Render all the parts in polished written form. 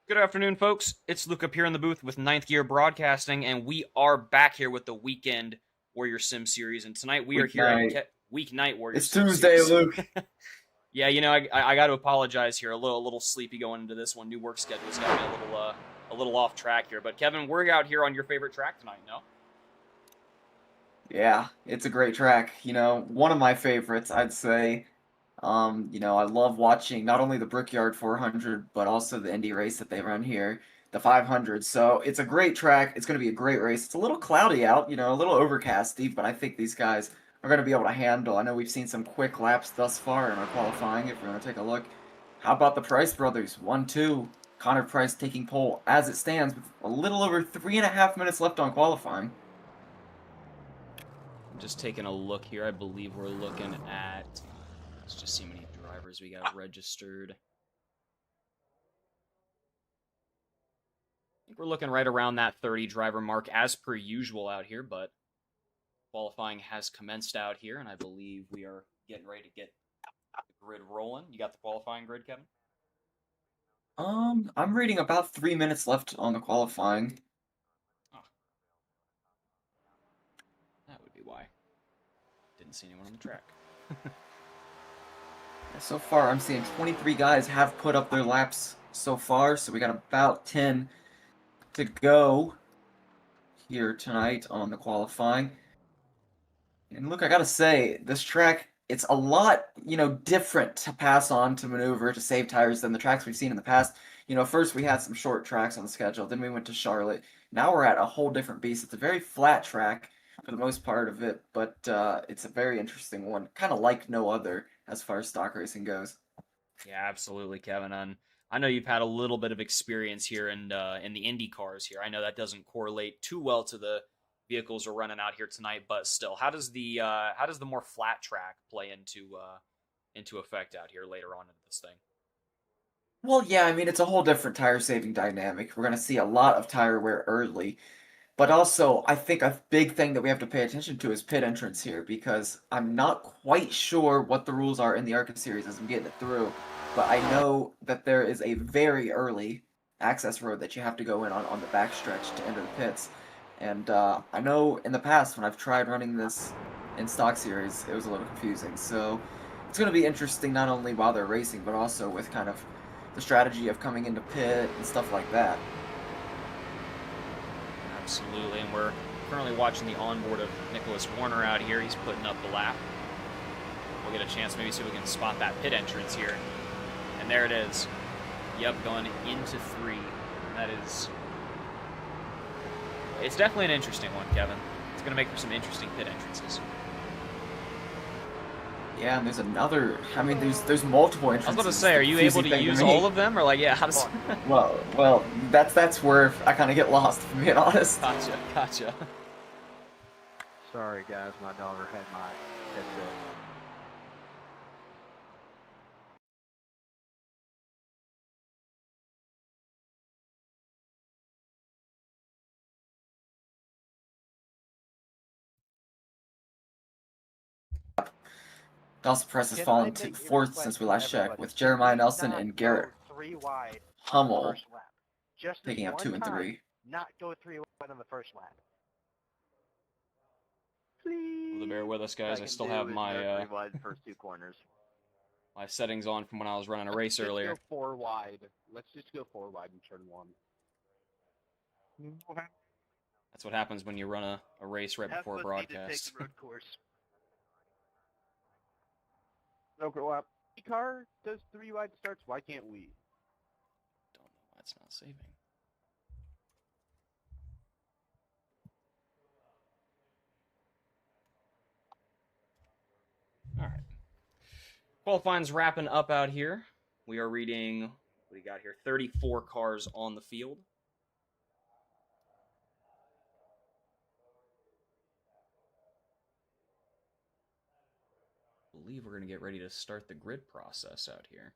Good afternoon, folks. It's Luke up here in the booth with Ninth Gear Broadcasting, and we are back here with the Weekend Warrior Sim series. And tonight we are here in Weeknight. Weeknight Warrior It's Sim Tuesday, series. Luke. Yeah, I got to apologize here. A little sleepy going into this one. New work schedule's got me a little off track here. But Kevin, we're out here on your favorite track tonight, no? Yeah, it's a great track. One of my favorites, I'd say. I love watching not only the Brickyard 400, but also the Indy race that they run here, the 500. So it's a great track. It's going to be a great race. It's a little cloudy out, a little overcasty, but I think these guys are going to be able to handle. I know we've seen some quick laps thus far in our qualifying, if you want to take a look. How about the Price brothers? 1-2. Connor Price taking pole as it stands with a little over 3.5 minutes left on qualifying. I'm just taking a look here. I believe we're looking at. Let's just see how many drivers we got registered. I think we're looking right around that 30 driver mark as per usual out here, but qualifying has commenced out here, and I believe we are getting ready to get the grid rolling. You got the qualifying grid, Kevin? I'm reading about 3 minutes left on the qualifying. Oh, that would be why. Didn't see anyone on the track. So far, I'm seeing 23 guys have put up their laps so far, so we got about 10 to go here tonight on the qualifying. And look, I gotta say, this track, it's a lot, different to pass on, to maneuver, to save tires than the tracks we've seen in the past. First we had some short tracks on the schedule, then we went to Charlotte. Now we're at a whole different beast. It's a very flat track for the most part of it, but it's a very interesting one, kind of like no other as far as stock racing goes. Yeah, absolutely, Kevin. And I know you've had a little bit of experience here in the Indy cars here. I know that doesn't correlate too well to the vehicles we're running out here tonight, but still, how does the more flat track play into effect out here later on in this thing? Well, yeah, I mean, it's a whole different tire saving dynamic. We're going to see a lot of tire wear early. But also, I think a big thing that we have to pay attention to is pit entrance here, because I'm not quite sure what the rules are in the ARCA series as I'm getting it through. But I know that there is a very early access road that you have to go in on the backstretch to enter the pits. And I know in the past when I've tried running this in stock series, it was a little confusing. So it's going to be interesting not only while they're racing, but also with kind of the strategy of coming into pit and stuff like that. Absolutely, and we're currently watching the onboard of Nicholas Warner out here. He's putting up the lap. We'll get a chance, maybe see if we can spot that pit entrance here. And there it is. Yep, going into 3. That is... It's definitely an interesting one, Kevin. It's going to make for some interesting pit entrances. Yeah, and there's another. I mean, there's multiple entrances. I was about to say, are you able to use all of them, or like, yeah, how does? Well, that's where I kind of get lost, if I'm being honest. Gotcha. Sorry, guys, my daughter had my headset. Dawson Press has Can I fallen make to a fourth request since we to last checked, everybody? with Jeremiah Please Nelson not and go Garrett 3 wide on the Hummel first lap. Just this taking up one 2 and time, 3. not go 3 wide on the first lap. Well, Please. bear with us, guys. I still have my 3 wide first 2 corners. my settings on from when I was running a race Let's earlier. Go 4 wide. Let's just go 4 wide in turn 1. Okay. That's what happens when you run a race right before a broadcast. Take the road course. No go up. Car does 3 wide starts. Why can't we? Don't know why it's not saving. All right. Qualifying's wrapping up out here. We are reading, what do we got here? 34 cars on the field. I believe we're going to get ready to start the grid process out here.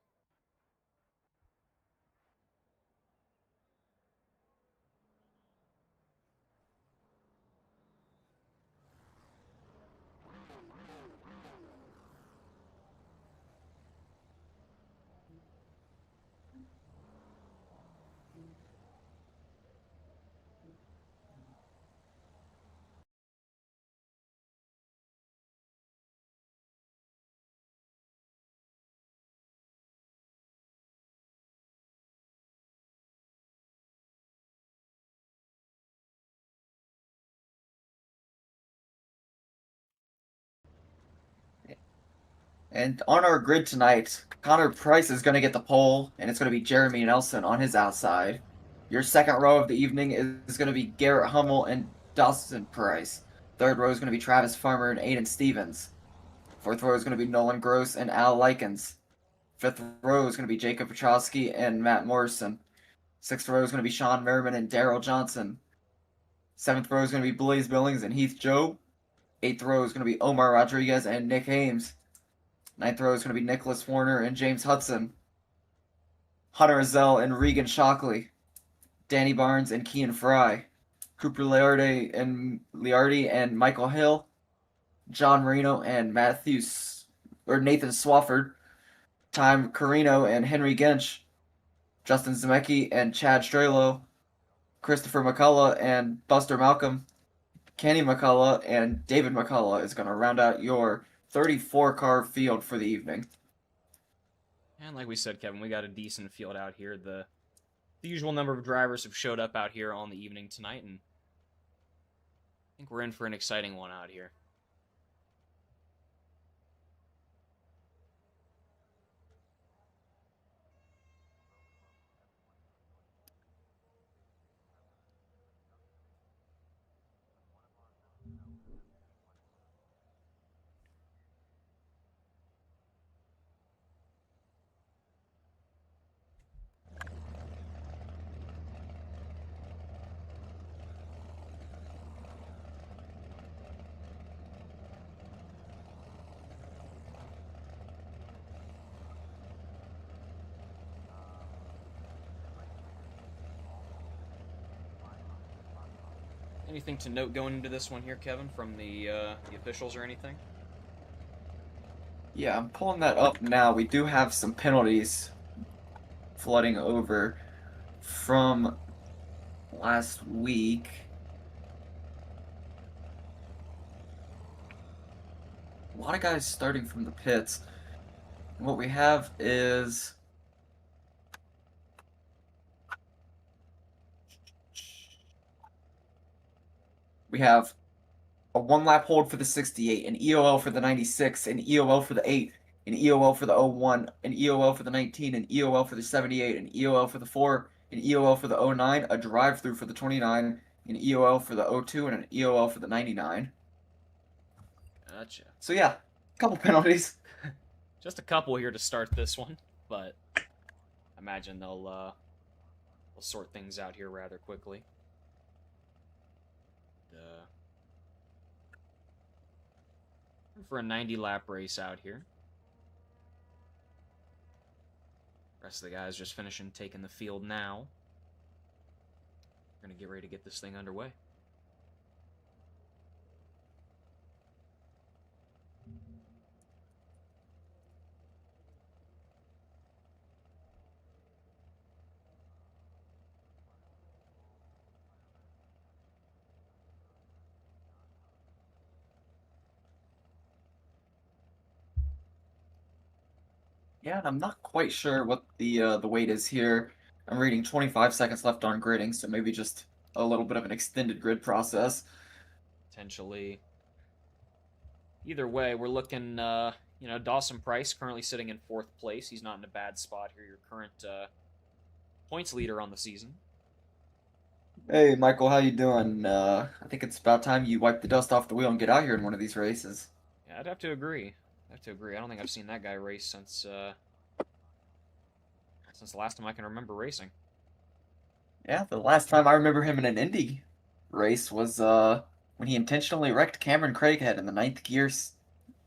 And on our grid tonight, Connor Price is going to get the pole, and it's going to be Jeremy Nelson on his outside. Your second row of the evening is going to be Garrett Hummel and Dustin Price. Third row is going to be Travis Farmer and Aiden Stevens. Fourth row is going to be Nolan Gross and Al Likens. Fifth row is going to be Jacob Petrowski and Matt Morrison. Sixth row is going to be Sean Merriman and Daryl Johnson. Seventh row is going to be Blaze Billings and Heath Joe. Eighth row is going to be Omar Rodriguez and Nick Hames. Ninth row is going to be Nicholas Warner and James Hudson. Hunter Azell and Regan Shockley. Danny Barnes and Kean Fry. Cooper Liardi and Michael Hill. John Marino and Nathan Swafford. Time Carino and Henry Gensch. Justin Zemecki and Chad Strelo. Christopher McCullough and Buster Malcolm. Kenny McCullough and David McCullough is going to round out your 34-car field for the evening. And like we said, Kevin, we got a decent field out here. The usual number of drivers have showed up out here on the evening tonight, and I think we're in for an exciting one out here. Anything to note going into this one here, Kevin, from the officials or anything? Yeah, I'm pulling that up now. We do have some penalties flooding over from last week. A lot of guys starting from the pits. And what we have is we have a one-lap hold for the 68, an EOL for the 96, an EOL for the 8, an EOL for the 01, an EOL for the 19, an EOL for the 78, an EOL for the 4, an EOL for the 09, a drive-through for the 29, an EOL for the 02, and an EOL for the 99. Gotcha. So yeah, a couple penalties. Just a couple here to start this one, but I imagine they'll sort things out here rather quickly. For a 90-lap race out here. Rest of the guys just finishing taking the field now. We're going to get ready to get this thing underway. Yeah, and I'm not quite sure what the weight is here. I'm reading 25 seconds left on gridding, so maybe just a little bit of an extended grid process. Potentially. Either way, we're looking, Dawson Price currently sitting in 4th place. He's not in a bad spot here. Your current points leader on the season. Hey, Michael, how you doing? I think it's about time you wipe the dust off the wheel and get out here in one of these races. Yeah, I'd have to agree. I don't think I've seen that guy race since the last time I can remember racing. Yeah, the last time I remember him in an Indy race was when he intentionally wrecked Cameron Craighead in the 9th Gear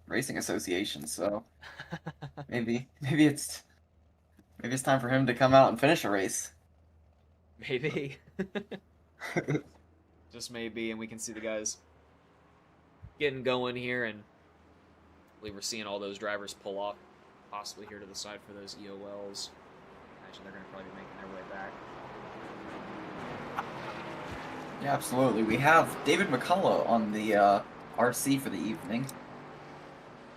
Racing Association. So maybe it's time for him to come out and finish a race. Maybe. Just maybe, and we can see the guys getting going here, and I believe we're seeing all those drivers pull off, possibly here to the side for those EOLs. I imagine they're going to probably be making their way back. Yeah, absolutely. We have David McCullough on the RC for the evening.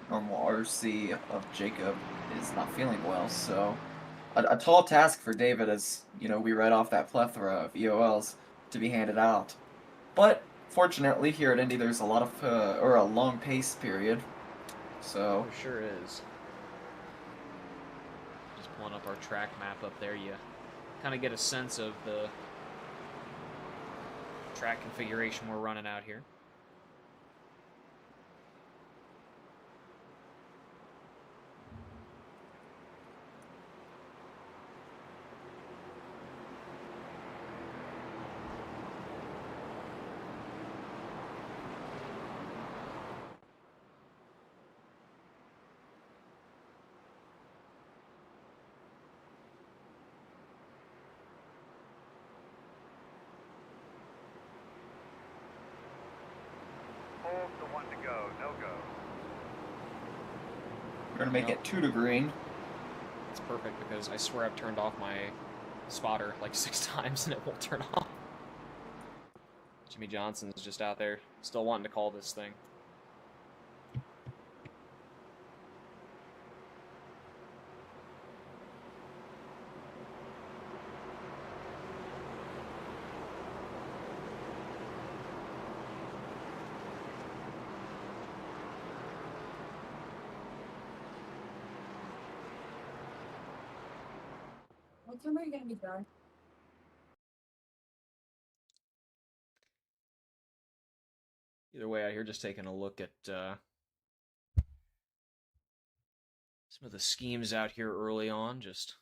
Normal RC of Jacob is not feeling well, so a tall task for David as, we read off that plethora of EOLs to be handed out. But fortunately, here at Indy, there's a lot of, or a long pace period. So There sure is. Pulling up our track map up there, you kind of get a sense of the track configuration we're running out here. The one to go, no go. We're gonna make it 2 to green. It's perfect because I swear I've turned off my spotter like 6 times and it won't turn off. Jimmy Johnson's just out there still wanting to call this thing. What time are you gonna be done? Either way, out here just taking a look at some of the schemes out here early on. Just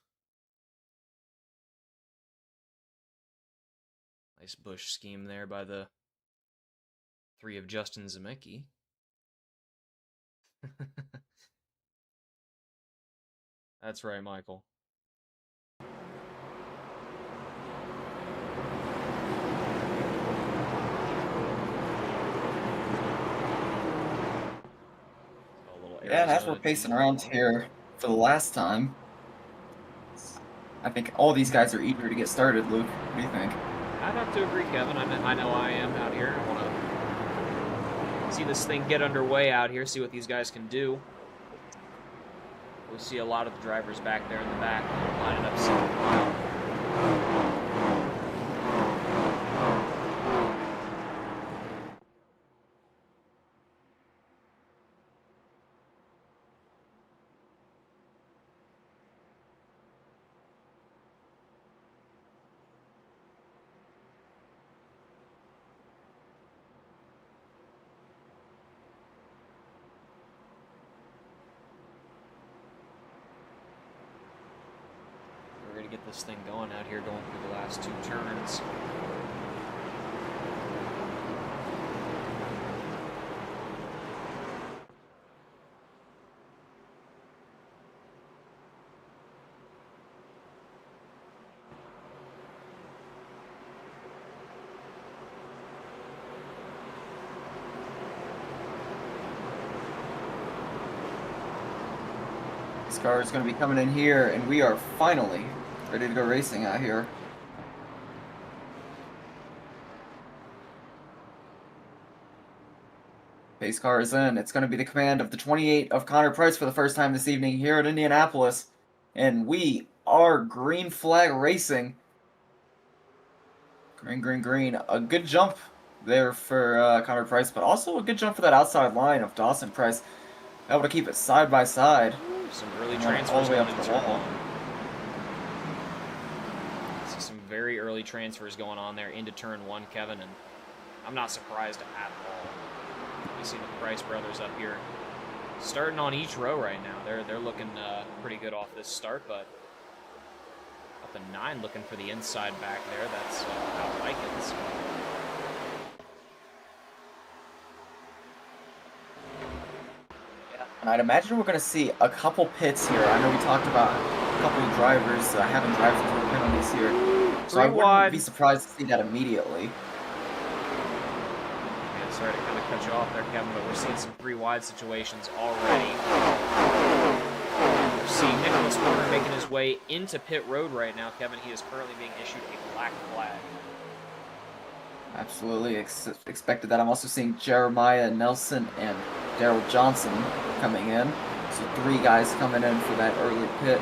nice bush scheme there by the 3 of Justin Zemecki. That's right, Michael. Yeah, and as we're pacing around here for the last time, I think all these guys are eager to get started, Luke. What do you think? I'd have to agree, Kevin. I know I am out here. I want to see this thing get underway out here, see what these guys can do. We see a lot of the drivers back there in the back lining up single file. To get this thing going out here, going through the last 2 turns. This car is going to be coming in here, and we are finally ready to go racing out here. Pace car is in. It's going to be the command of the 28 of Connor Price for the first time this evening here at Indianapolis. And we are green flag racing. Green, green, green. A good jump there for Connor Price, but also a good jump for that outside line of Dawson Price. Able to keep it side by side. Some early transfers going into turn 1. Some very early transfers going on there into turn 1, Kevin, and I'm not surprised at all. You see the Price brothers up here starting on each row right now. They're looking pretty good off this start, but up in 9 looking for the inside back there. That's how I like it. So. And I'd imagine we're going to see a couple pits here. I know we talked about a couple of drivers having drive-through penalties here. So I wouldn't be surprised to see that immediately. Yeah, sorry to kind of cut you off there, Kevin, but we're seeing some 3 wide situations already. We're seeing Nicholas Porter making his way into pit road right now, Kevin. He is currently being issued a black flag. Absolutely expected that. I'm also seeing Jeremiah Nelson and Daryl Johnson coming in. So 3 guys coming in for that early pit.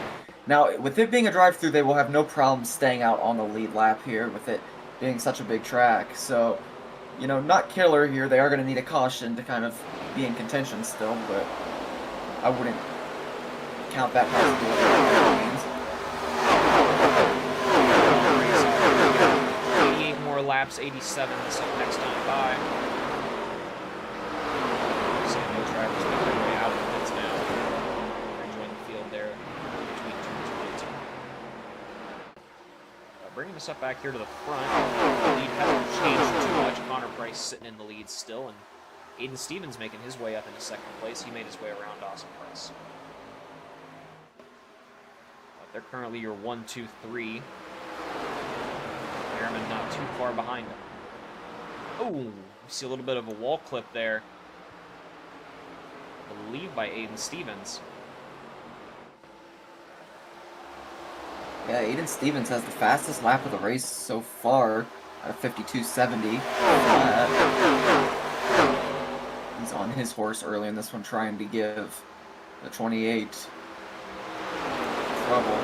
Now, with it being a drive-through, they will have no problem staying out on the lead lap here with it being such a big track. So, you know, not killer here. They are going to need a caution to kind of be in contention still, but I wouldn't count that possibility by any means. laps, 87 this next time by. Seeing those drivers make their way out of the pits now. Rejoin the field there between turns 1 and 2. Bringing us up back here to the front. The lead hasn't changed too much. Connor Price sitting in the lead still, and Aiden Stevens making his way up into second place. He made his way around Austin Price. But they're currently your 1, 2, 3. Merriman not too far behind him. Oh, we see a little bit of a wall clip there. I believe by Aiden Stevens. Yeah, Aiden Stevens has the fastest lap of the race so far at a 52.70. He's on his horse early in this one, trying to give the 28 trouble.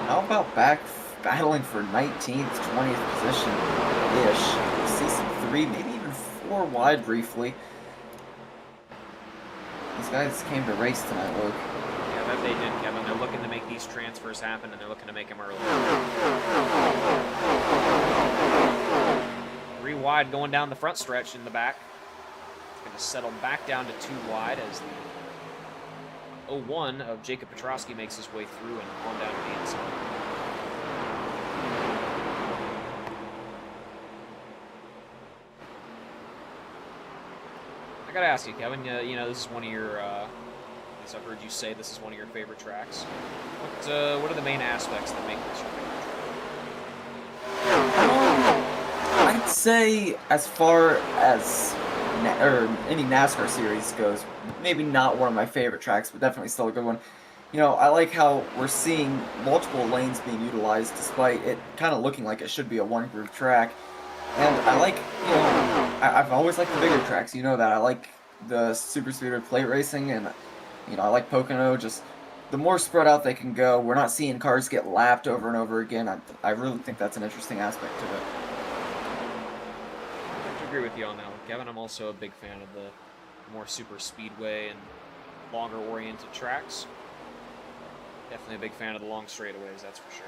How about back battling for 19th, 20th position-ish? See some 3, maybe even 4 wide briefly. These guys came to race tonight, Luke. Yeah, that they did, Kevin. They're looking to make these transfers happen, and they're looking to make them early. 3 wide going down the front stretch in the back. It's going to settle back down to 2 wide as the 01 of Jacob Petrosky makes his way through and on down to the inside. I gotta ask you, Kevin. You know, this is one of your. As I've heard you say, this is one of your favorite tracks. What are the main aspects that make this your favorite track? I'd say, as far as any NASCAR series goes, maybe not one of my favorite tracks, but definitely still a good one. You know, I like how we're seeing multiple lanes being utilized, despite it kind of looking like it should be a one-groove track. And I like, you know, I've always liked the bigger tracks, you know that. I like the super speedway plate racing, and, you know, I like Pocono. Just the more spread out they can go, we're not seeing cars get lapped over and over again. I really think that's an interesting aspect to it. I have to agree with you on that one, Kevin. I'm also a big fan of the more super speedway and longer oriented tracks. Definitely a big fan of the long straightaways, that's for sure.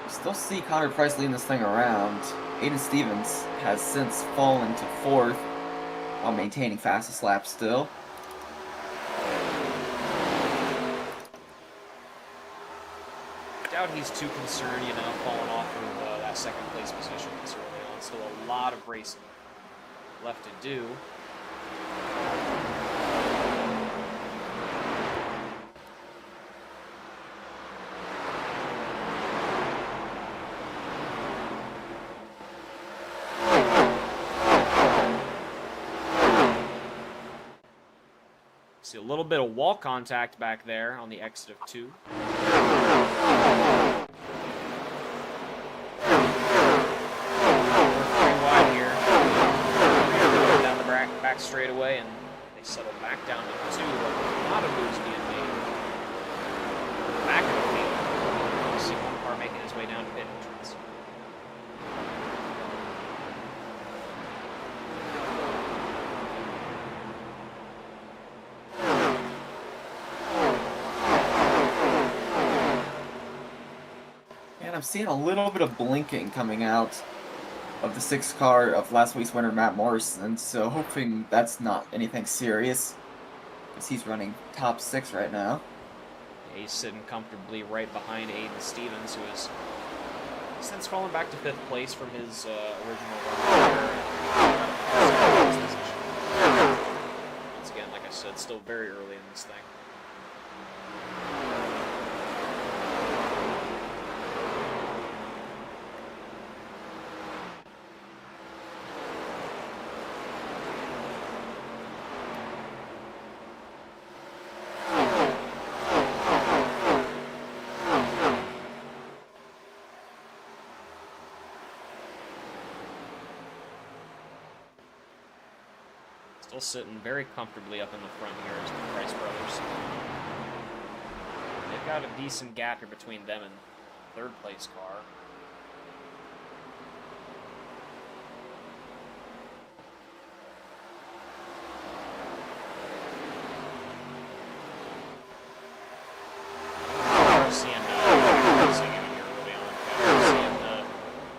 Still see Connor Price leading this thing around. Aiden Stevens has since fallen to 4th while maintaining fastest lap still. I doubt he's too concerned, you know, falling off of that second place position this early on. Still a lot of racing left to do. See a little bit of wall contact back there on the exit of 2. Wide here. Down the back straightaway, and they settle back down to 2. A lot of moves being made. Back of the field. You see one car making his way down to pit entrance. I'm seeing a little bit of blinking coming out of the 6th car of last week's winner, Matt Morrison, so hoping that's not anything serious, because he's running top 6 right now. Yeah, he's sitting comfortably right behind Aiden Stevens, who has since fallen back to 5th place from his original run. Once again, like I said, still very early in this thing. Still sitting very comfortably up in the front here is the Price brothers. They've got a decent gap here between them and third place car. We're seeing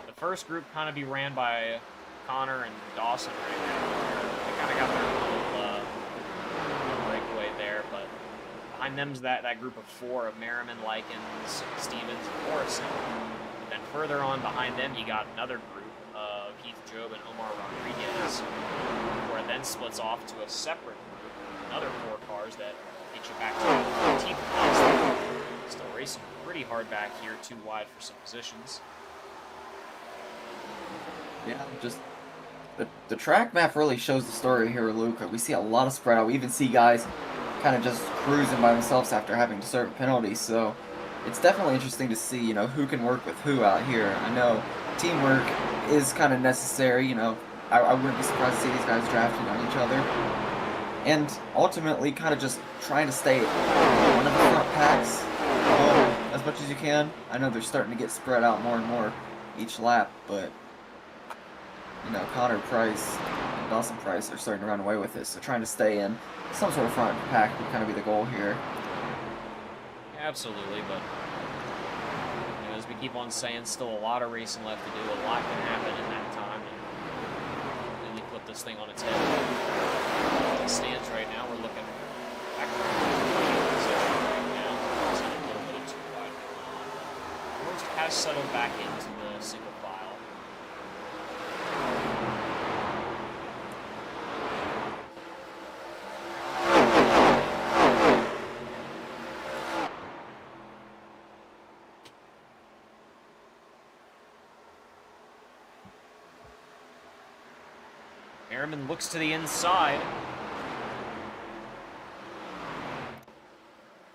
the first group kind of be ran by Connor and Dawson right now. They kind of got their little breakaway there, but behind them's that group of 4 of Merriman, Likens, Stevens, and Morrison. Then further on behind them, you got another group of Heath Job and Omar Rodriguez, where it then splits off to a separate group, another 4 cars that get you back to the 15th place. Still racing pretty hard back here, too wide for some positions. Yeah, just the track map really shows the story here, Luke. We see a lot of spread out. We even see guys kind of just cruising by themselves after having to serve a penalty. So it's definitely interesting to see, you know, who can work with who out here. I know teamwork is kind of necessary. You know, I wouldn't be surprised to see these guys drafting on each other. And ultimately kind of just trying to stay one of the front packs as much as you can. I know they're starting to get spread out more and more each lap, but you know, Connor Price and Dawson Price are starting to run away with it, so trying to stay in some sort of front pack would kind of be the goal here. Absolutely, but you know, as we keep on saying, still a lot of racing left to do. A lot can happen in that time, and really flip this thing on its head. As it stands right now, we're looking back position right now. It's a little bit too wide. Most has settled back into the single file. Merriman looks to the inside.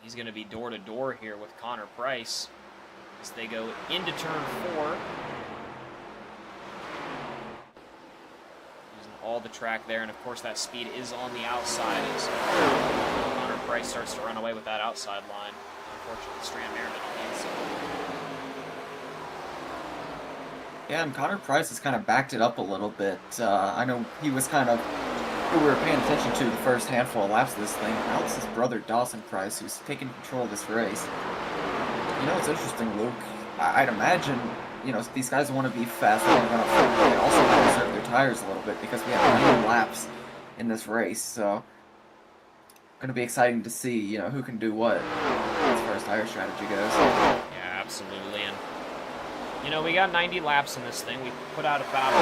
He's going to be door-to-door here with Connor Price as they go into turn 4. Using all the track there, and of course that speed is on the outside as Connor Price starts to run away with that outside line. Unfortunately, Strand Merriman on the inside. Yeah, and Connor Price has kind of backed it up a little bit. I know he was kind of who we were paying attention to the first handful of laps of this thing. Now it's his brother Dawson Price who's taking control of this race. You know, it's interesting, Luke. I'd imagine, you know, these guys want to be fast. They want to run up front, but they also want to conserve their tires a little bit because we have 9 laps in this race. So, going to be exciting to see, you know, who can do what as far as tire strategy goes. Yeah, absolutely. And you know, we got 90 laps in this thing. We put out about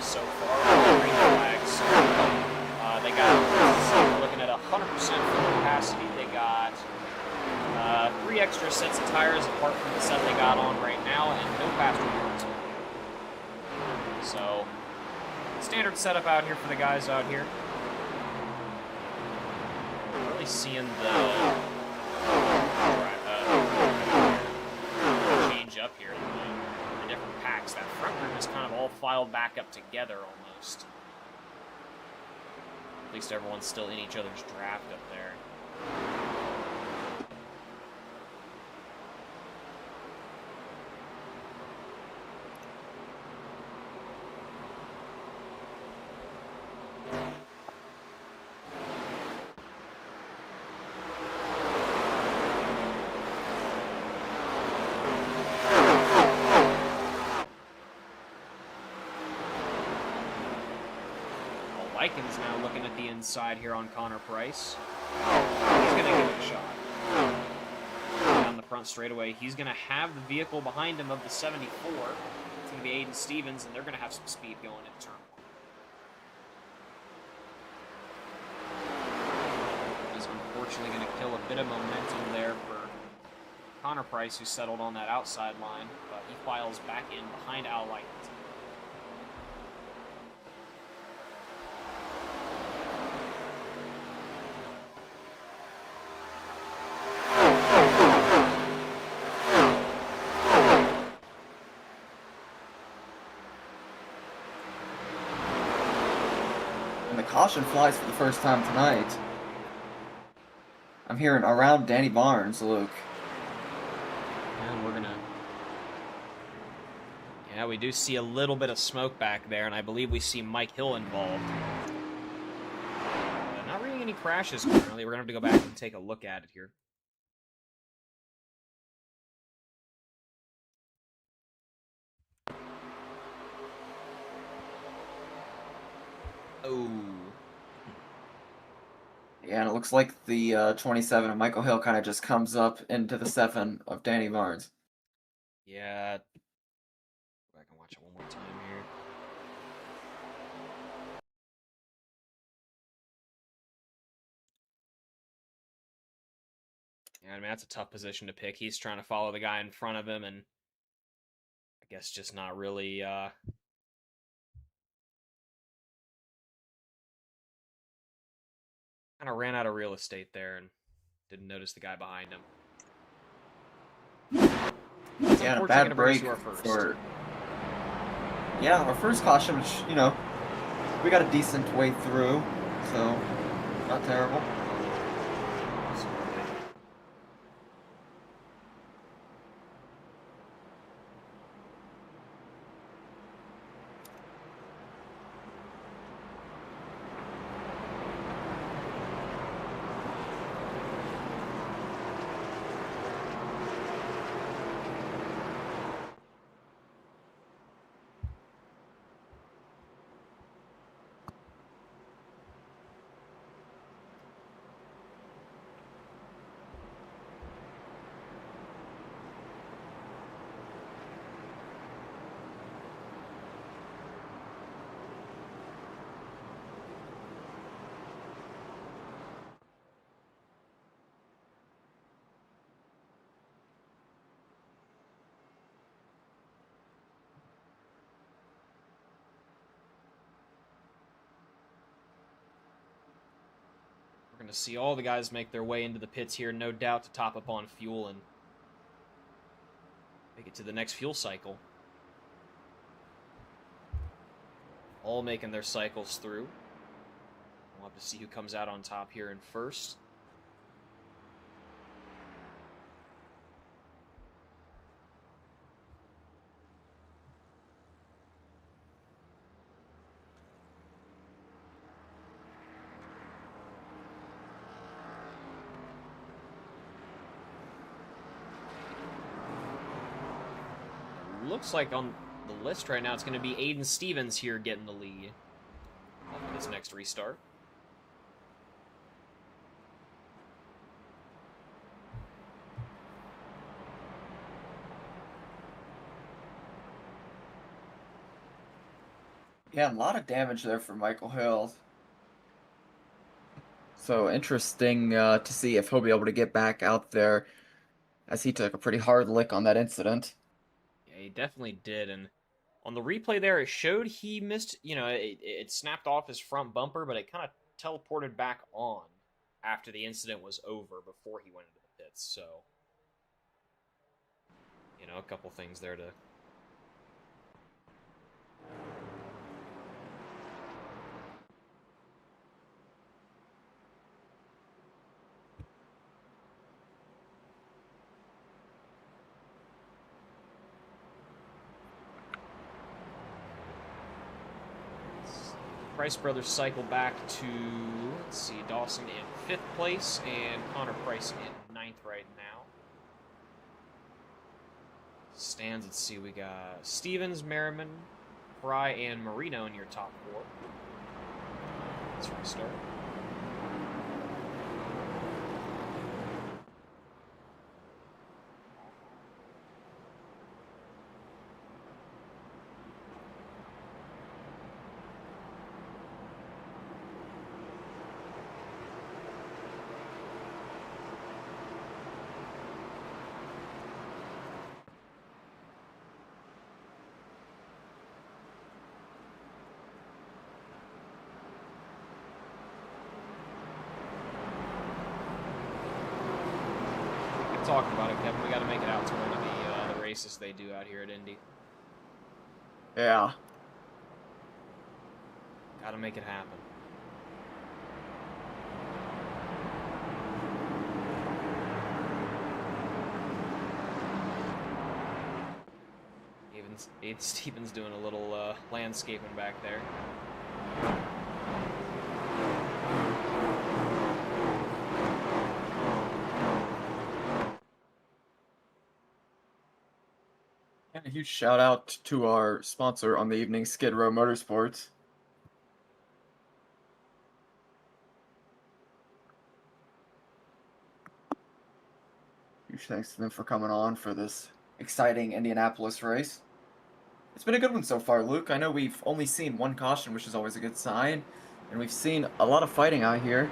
so far. Green flags. They got, looking at 100% full capacity. They got 3 extra sets of tires apart from the set they got on right now, and no faster parts. So, standard setup out here for the guys out here. Really seeing the change up here. The different packs. That front group is kind of all filed back up together almost. At least everyone's still in each other's draft up there. Likens now looking at the inside here on Connor Price. He's going to give it a shot. Down the front straightaway, he's going to have the vehicle behind him of the 74. It's going to be Aiden Stevens, and they're going to have some speed going into turn 1. He's unfortunately going to kill a bit of momentum there for Connor Price, who settled on that outside line, but he files back in behind Al Likens. Caution flies for the first time tonight. I'm hearing around Danny Barnes, Luke. And we're gonna Yeah, we do see a little bit of smoke back there, and I believe we see Mike Hill involved. Not really any crashes currently. We're going to have to go back and take a look at it here. Oh. Yeah, and it looks like the 27 of Michael Hill kind of just comes up into the 7 of Danny Barnes. Yeah. Go back and watch it one more time here. Yeah, I mean, that's a tough position to pick. He's trying to follow the guy in front of him, and I guess just not really kind of ran out of real estate there and didn't notice the guy behind him. Yeah, and a bad break for... Yeah, our first caution, which, you know, we got a decent way through, so not terrible. We're going to see all the guys make their way into the pits here, no doubt, to top up on fuel and make it to the next fuel cycle. All making their cycles through. We'll have to see who comes out on top here in first. Looks like on the list right now it's going to be Aiden Stevens here getting the lead on this next restart. Yeah, a lot of damage there for Michael Hill. So interesting to see if he'll be able to get back out there, as he took a pretty hard lick on that incident. Yeah, he definitely did, and on the replay there, it showed he missed, you know, it snapped off his front bumper, but it kind of teleported back on after the incident was over, before he went into the pits, so, you know, a couple things there to... Price Brothers cycle back to, let's see, Dawson in 5th place and Connor Price in 9th right now. Stands, let's see, we got Stevens, Merriman, Fry, and Marino in your top 4. Let's restart. Talking about it, Kevin. We got to make it out to one of the races they do out here at Indy. Yeah. Got to make it happen. Even Steven's doing a little landscaping back there. And a huge shout out to our sponsor on the evening, Skid Row Motorsports. Huge thanks to them for coming on for this exciting Indianapolis race. It's been a good one so far, Luke. I know we've only seen one caution, which is always a good sign, and we've seen a lot of fighting out here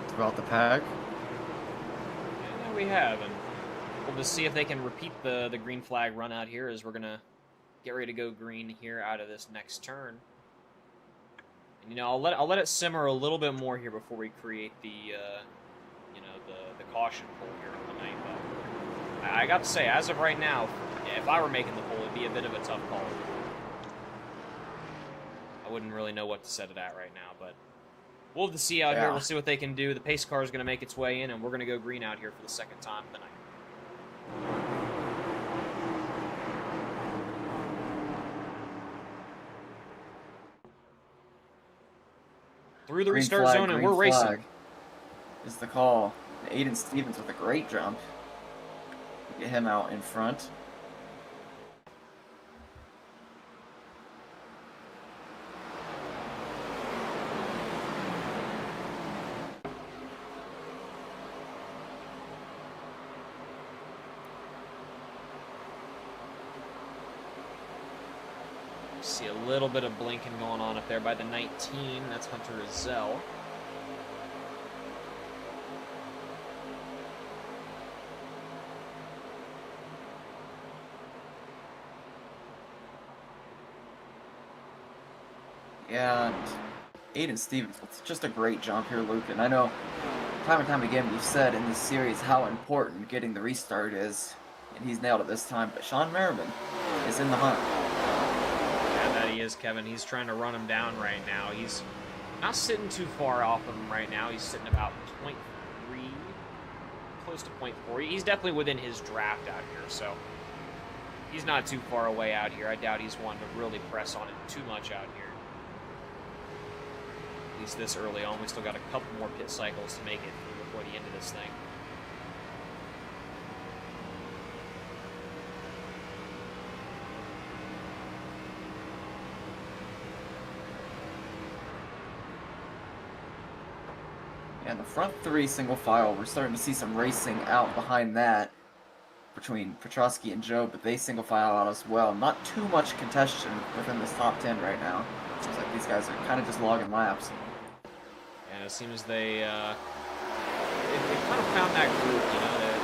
throughout the pack. Yeah, we have, and we'll just see if they can repeat the green flag run out here as we're gonna get ready to go green here out of this next turn. And you know, I'll let it simmer a little bit more here before we create the the caution pull here tonight. But I got to say, as of right now, if I were making the pull, it'd be a bit of a tough call. I wouldn't really know what to set it at right now, but we'll have to see out here. We'll see what they can do. The pace car is going to make its way in, and we're going to go green out here for the second time tonight. Through the restart zone, and we're racing. Is the call. Aiden Stevens with a great jump. Get him out in front. See a little bit of blinking going on up there by the 19. That's Hunter Rizell. Yeah, and Aiden Stevens, it's just a great jump here, Luke. And I know time and time again we've said in this series how important getting the restart is, and he's nailed it this time. But Sean Merriman is in the hunt. Yeah, that he is, Kevin. He's trying to run him down right now. He's not sitting too far off of him right now. He's sitting about 0.3, close to 0.4. He's definitely within his draft out here, so he's not too far away out here. I doubt he's one to really press on it too much out here. At least this early on. We still got a couple more pit cycles to make it through before the end of this thing. And the front three single file, we're starting to see some racing out behind that between Petrosky and Joe, but they single file out as well. Not too much contention within this top 10 right now. Seems like these guys are kind of just logging laps. And it seems they kind of found that group, you know, they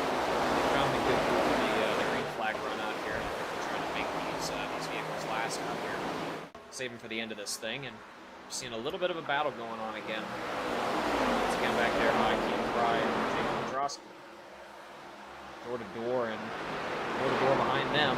found the good group of the green flag run out here. They're trying to make these vehicles last out here. Save them for the end of this thing, and we're seeing a little bit of a battle going on again. Once again back there by Keith Fry and Jake Petrosky. Door to door and door to door behind them.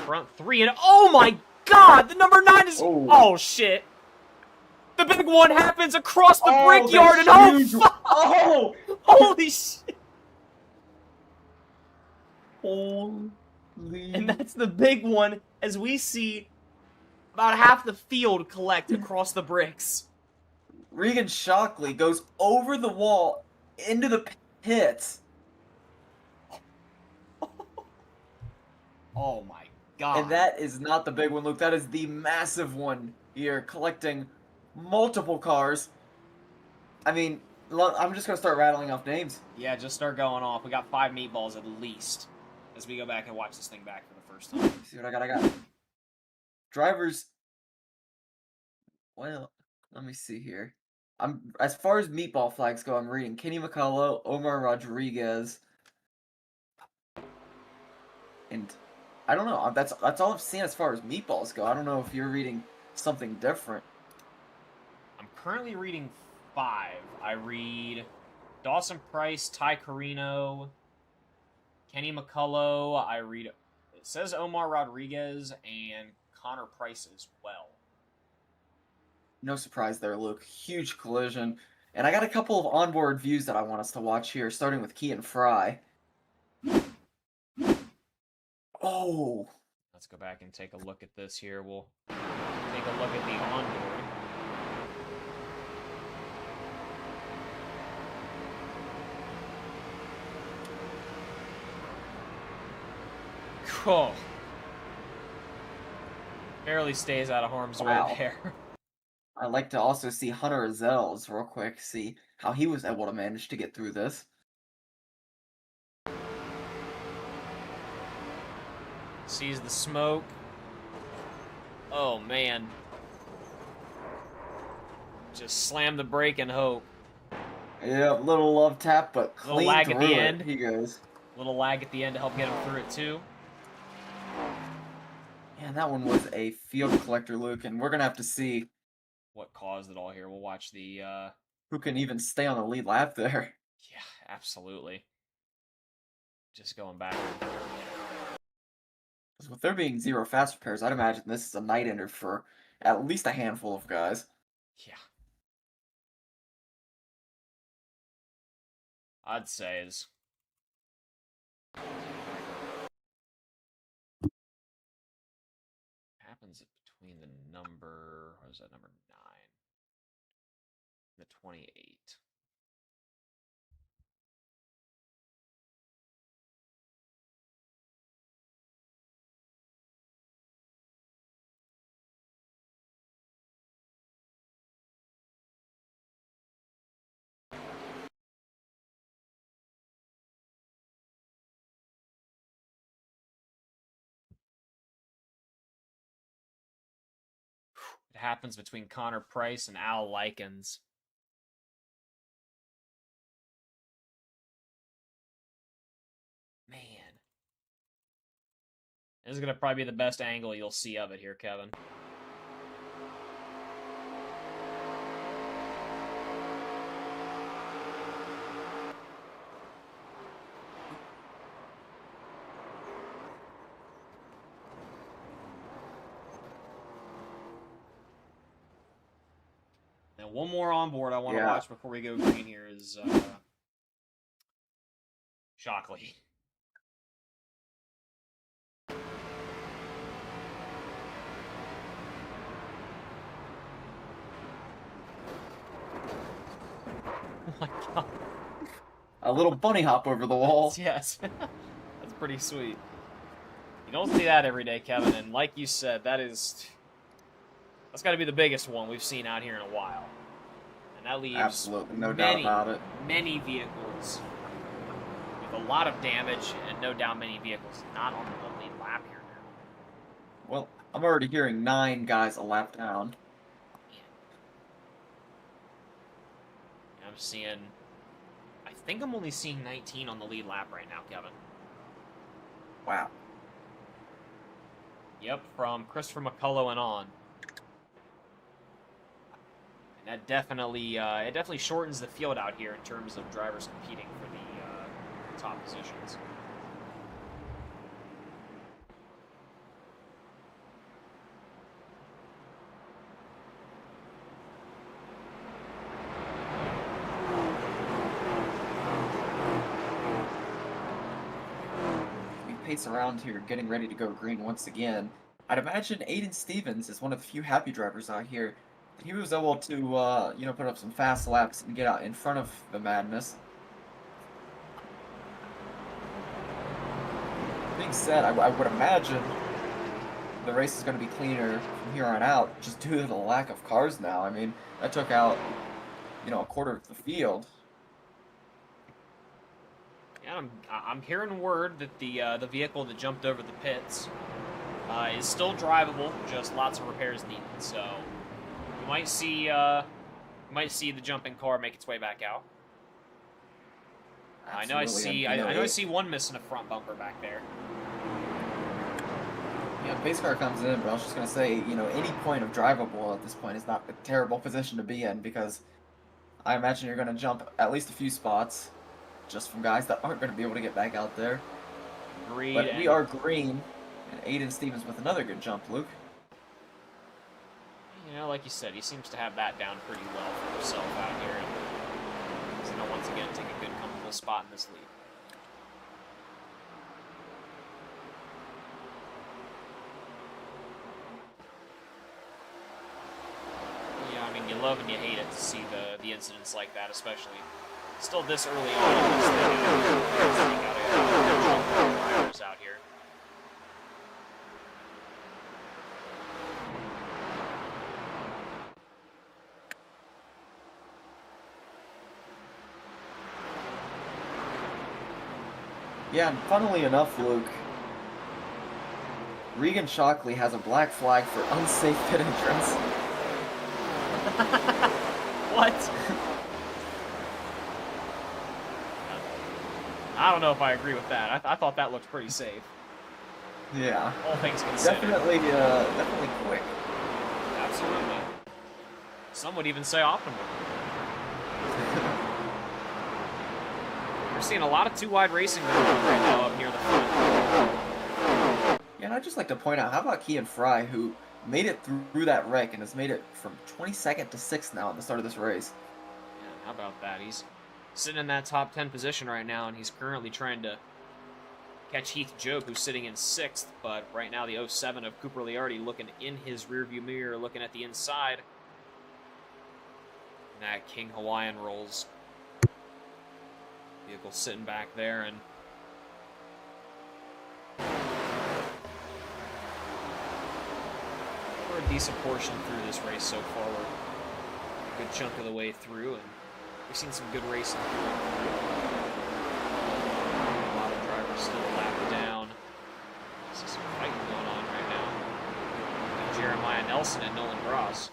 Front three, and oh my god, the number 9 is oh shit. The big one happens across the brickyard, and oh holy shit. Holy. And that's the big one as we see about half the field collect across the bricks. Regan Shockley goes over the wall into the pits. Oh my god. And that is not the big one, Luke. That is the massive one here, collecting multiple cars. I mean, I'm just going to start rattling off names. Yeah, just start going off. We got 5 meatballs at least as we go back and watch this thing back for the first time. Let's see what I got. Drivers. Well, let me see here. As far as meatball flags go, I'm reading Kenny McCullough, Omar Rodriguez, And I don't know. That's all I've seen as far as meatballs go. I don't know if you're reading something different. I'm currently reading 5. I read Dawson Price, Ty Carino, Kenny McCullough. I read, it says Omar Rodriguez and Connor Price as well. No surprise there, Luke. Huge collision. And I got a couple of onboard views that I want us to watch here, starting with Keaton Fry. Oh, Let's go back and take a look at this here. We'll take a look at the onboard. Cool. Barely stays out of harm's way there. I'd like to also see Hunter Azels real quick, see how he was able to manage to get through this. Sees the smoke. Oh, man. Just slam the brake and hope. Yeah, little love tap, but clean Little lag through at the it. end. He goes. Little lag at the end to help get him through it, too. Yeah, that one was a field collector, Luke, and we're going to have to see What caused it all here. We'll watch the... who can even stay on the lead lap there. Yeah, absolutely. Just going back. With there being 0 fast repairs, I'd imagine this is a night ender for at least a handful of guys. Yeah. I'd say is... happens between the number... what is that, number 9? The 28. It happens between Connor Price and Al Likens. Man. This is going to probably be the best angle you'll see of it here, Kevin. Now, one more on board I want to watch before we go green here is Shockley. Oh my god. A little bunny hop over the wall. Yes. That's pretty sweet. You don't see that every day, Kevin, and like you said, that's got to be the biggest one we've seen out here in a while. And that leaves absolutely no doubt about it. Many vehicles with a lot of damage, and no doubt many vehicles not on the lead lap here now. Well, I'm already hearing 9 guys a lap down. I'm seeing... I think I'm only seeing 19 on the lead lap right now, Kevin. Wow. Yep, from Christopher McCullough and on. And that definitely, it definitely shortens the field out here in terms of drivers competing for the top positions. Pace around here, getting ready to go green once again. I'd imagine Aiden Stevens is one of the few happy drivers out here. He was able to, put up some fast laps and get out in front of the madness. Being said, I would imagine the race is going to be cleaner from here on out, just due to the lack of cars now. I mean, that took out, a quarter of the field. Yeah, I'm hearing word that the vehicle that jumped over the pits is still drivable, just lots of repairs needed. So you might see the jumping car make its way back out. I know I see one missing a front bumper back there. Yeah, pace car comes in, but I was just gonna say, any point of drivable at this point is not a terrible position to be in because I imagine you're gonna jump at least a few spots just from guys that aren't gonna be able to get back out there. Agreed, But we and are green, and Aiden Stevens with another good jump, Luke. like you said, he seems to have that down pretty well for himself out here. And he's gonna once again take a good, comfortable spot in this lead. Yeah, I mean, you love and you hate it to see the incidents like that, especially still this early on in this thing. You gotta jump the drivers out here. Yeah, and funnily enough, Luke, Regan Shockley has a black flag for unsafe pit entrance. What? I don't know if I agree with that. I thought that looked pretty safe. Yeah. All things considered. Definitely quick. Absolutely. Some would even say optimal. We're seeing a lot of two-wide racing going on right now up near the front. Yeah, and I'd just like to point out, how about Kean Fry, who made it through that wreck and has made it from 22nd to 6th now at the start of this race. Yeah, how about that? He's sitting in that top 10 position right now, and he's currently trying to catch Heath Joke, who's sitting in 6th, but right now the 07 of Cooper Liardi looking in his rearview mirror, looking at the inside. And that King Hawaiian rolls. Vehicle sitting back there, and we're a decent portion through this race so far. We're a good chunk of the way through, and we've seen some good racing through and through. A lot of drivers still lapped down. I see some fighting going on right now. Got Jeremiah Nelson and Nolan Gross.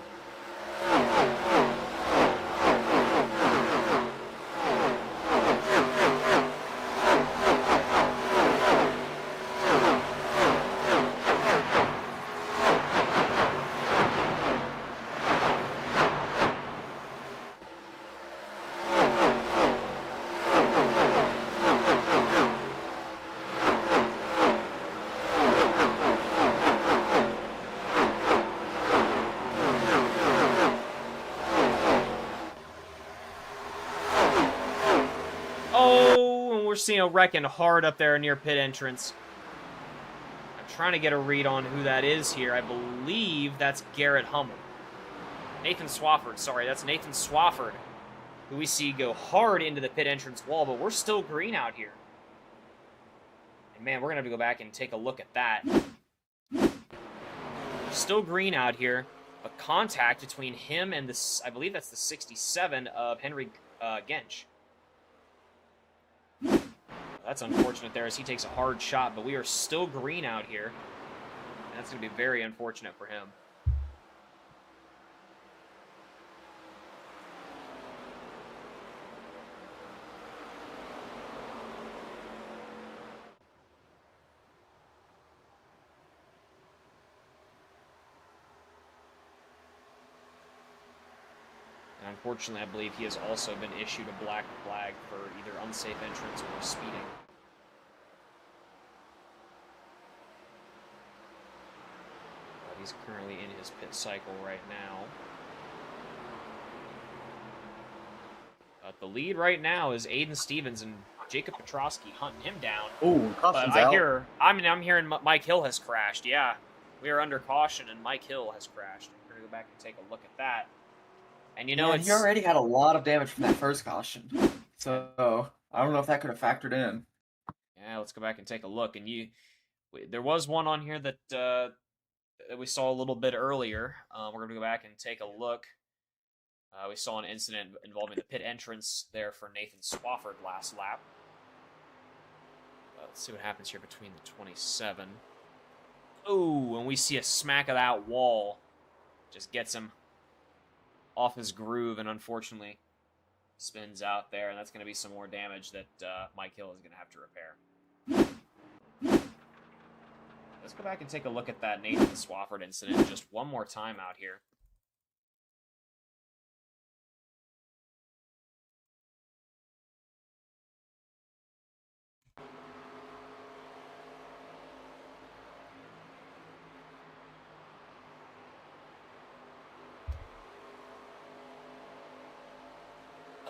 We're seeing a wrecking hard up there near pit entrance. I'm trying to get a read on who that is here. I believe that's Garrett Hummel. Nathan Swafford, sorry, that's Nathan Swafford, who we see go hard into the pit entrance wall, but we're still green out here. And man, we're going to have to go back and take a look at that. We're still green out here, but contact between him and this, I believe that's the 67 of Henry Gensch. That's unfortunate there as he takes a hard shot, but we are still green out here. And that's going to be very unfortunate for him. And unfortunately, I believe he has also been issued a black flag for either unsafe entrance or speeding. But he's currently in his pit cycle right now. But the lead right now is Aiden Stevens and Jacob Petrosky hunting him down. Ooh, caution's but out. I'm hearing Mike Hill has crashed. Yeah, we are under caution, and Mike Hill has crashed. We're gonna go back and take a look at that. And you know, he already had a lot of damage from that first caution, so I don't know if that could have factored in. Yeah, let's go back and take a look. And there was one on here that that we saw a little bit earlier. We're gonna go back and take a look. We saw an incident involving the pit entrance there for Nathan Swafford last lap. Let's see what happens here between the 27. Oh, and we see a smack of that wall. Just gets him off his groove and unfortunately spins out there. And that's going to be some more damage that Mike Hill is going to have to repair. Let's go back and take a look at that Nathan Swafford incident just one more time out here.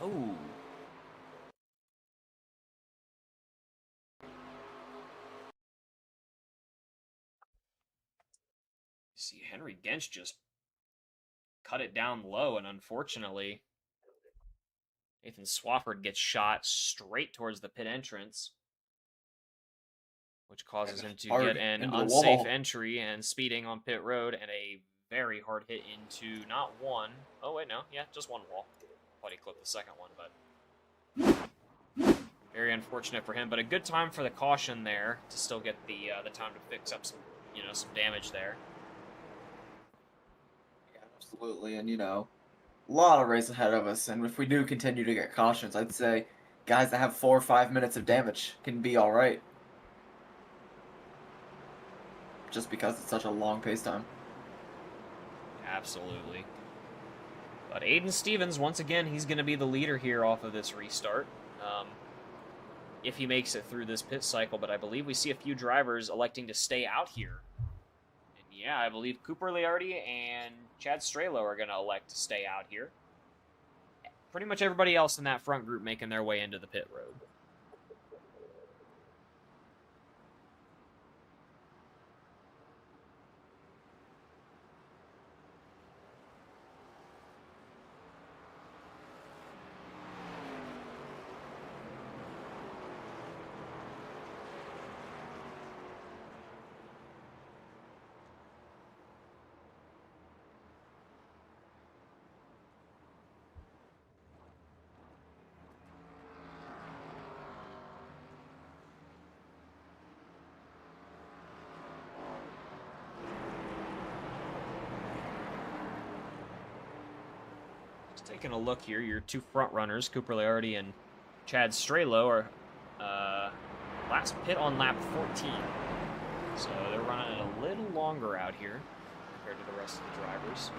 Oh. See, Henry Gensch just cut it down low, and unfortunately, Nathan Swafford gets shot straight towards the pit entrance, which causes him to Hard get an into the unsafe wall. entry and speeding on pit road, and a very hard hit into not one. Oh, wait, no. Yeah, just one wall. Thought he clipped the second one, but very unfortunate for him. But a good time for the caution there to still get the time to fix up some, some damage there. Yeah, absolutely, and a lot of race ahead of us, and if we do continue to get cautions, I'd say guys that have 4 or 5 minutes of damage can be all right. Just because it's such a long pace time. Absolutely. But Aiden Stevens, once again, he's going to be the leader here off of this restart. If he makes it through this pit cycle, but I believe we see a few drivers electing to stay out here. And yeah, I believe Cooper Leardi and Chad Strelo are going to elect to stay out here. Pretty much everybody else in that front group making their way into the pit road. Taking a look here, your two front runners, Cooper Leardi and Chad Strelo, are last pit on lap 14. So they're running it a little longer out here compared to the rest of the drivers.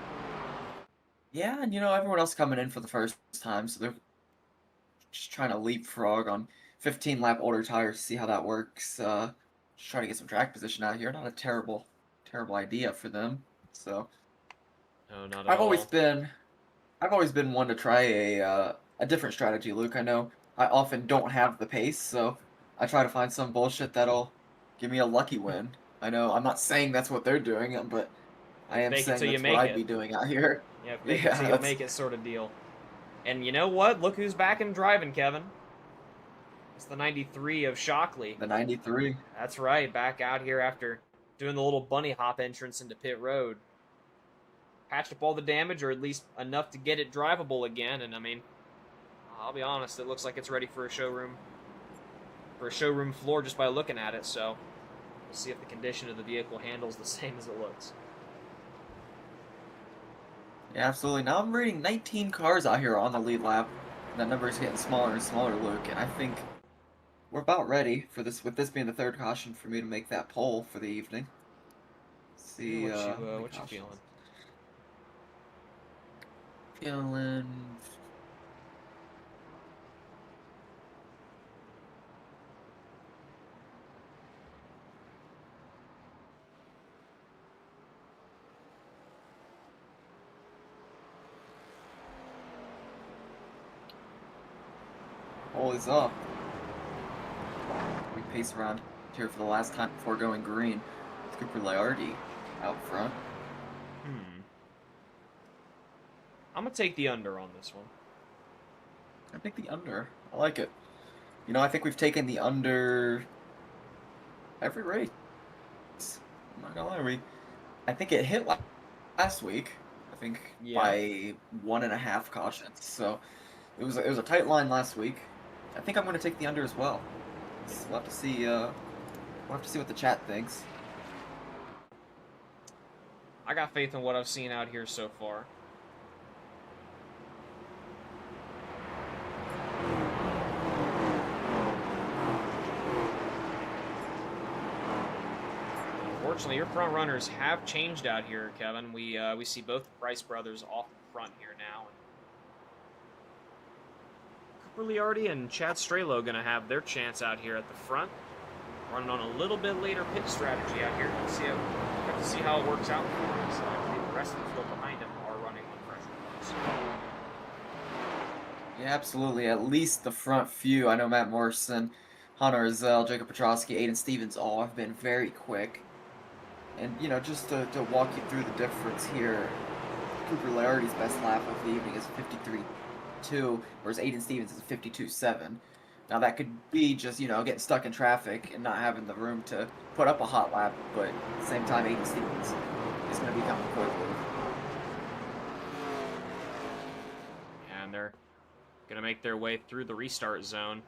Yeah, and everyone else coming in for the first time, so they're just trying to leapfrog on 15 lap older tires, see how that works. Just trying to get some track position out here. Not a terrible idea for them. So No, not at I've all. always been one to try a different strategy, Luke. I know I often don't have the pace, so I try to find some bullshit that'll give me a lucky win. I know I'm not saying that's what they're doing, but I am Fake it saying till you that's what make I'd it. be doing out here. Yeah, fake it till you that's make it sort of deal. And you know what? Look who's back and driving, Kevin. It's the 93 of Shockley. the 93. That's right, back out here after doing the little bunny hop entrance into pit road. Patched up all the damage, or at least enough to get it drivable again, and I mean, I'll be honest, it looks like it's ready for a showroom floor just by looking at it, so we'll see if the condition of the vehicle handles the same as it looks. Yeah, absolutely. Now I'm reading 19 cars out here on the lead lap. That number is getting smaller and smaller, Luke, and I think we're about ready for this, with this being the third caution for me to make that pole for the evening. Let's see, What you feeling? Feeling... Pole is up. We pace around here for the last time before going green. It's Cooper Leardi out front. I'm going to take the under on this one. I think the under. I like it. I think we've taken the under every race. I'm not gonna lie, I think it hit last week. I think by 1.5 cautions. So it was a tight line last week. I think I'm gonna take the under as well. So we'll have to see. We'll have to see what the chat thinks. I got faith in what I've seen out here so far. Unfortunately, your front runners have changed out here, Kevin. We see both the Price brothers off the front here now. Cooper Liardi and Chad Strelo going to have their chance out here at the front. Running on a little bit later pit strategy out here. We'll have to see how it works out for us. The rest of the field behind him are running on fresher cars. Yeah, absolutely. At least the front few. I know Matt Morrison, Hunter Rizal, Jacob Petrosky, Aiden Stevens all have been very quick. And, you know, just to walk you through the difference here, Cooper Lairdy's best lap of the evening is 53.2, whereas Aiden Stevens is 52.7. Now, that could be just, you know, getting stuck in traffic and not having the room to put up a hot lap, but at the same time, Aiden Stevens is going to be coming quickly. And they're going to make their way through the restart zone.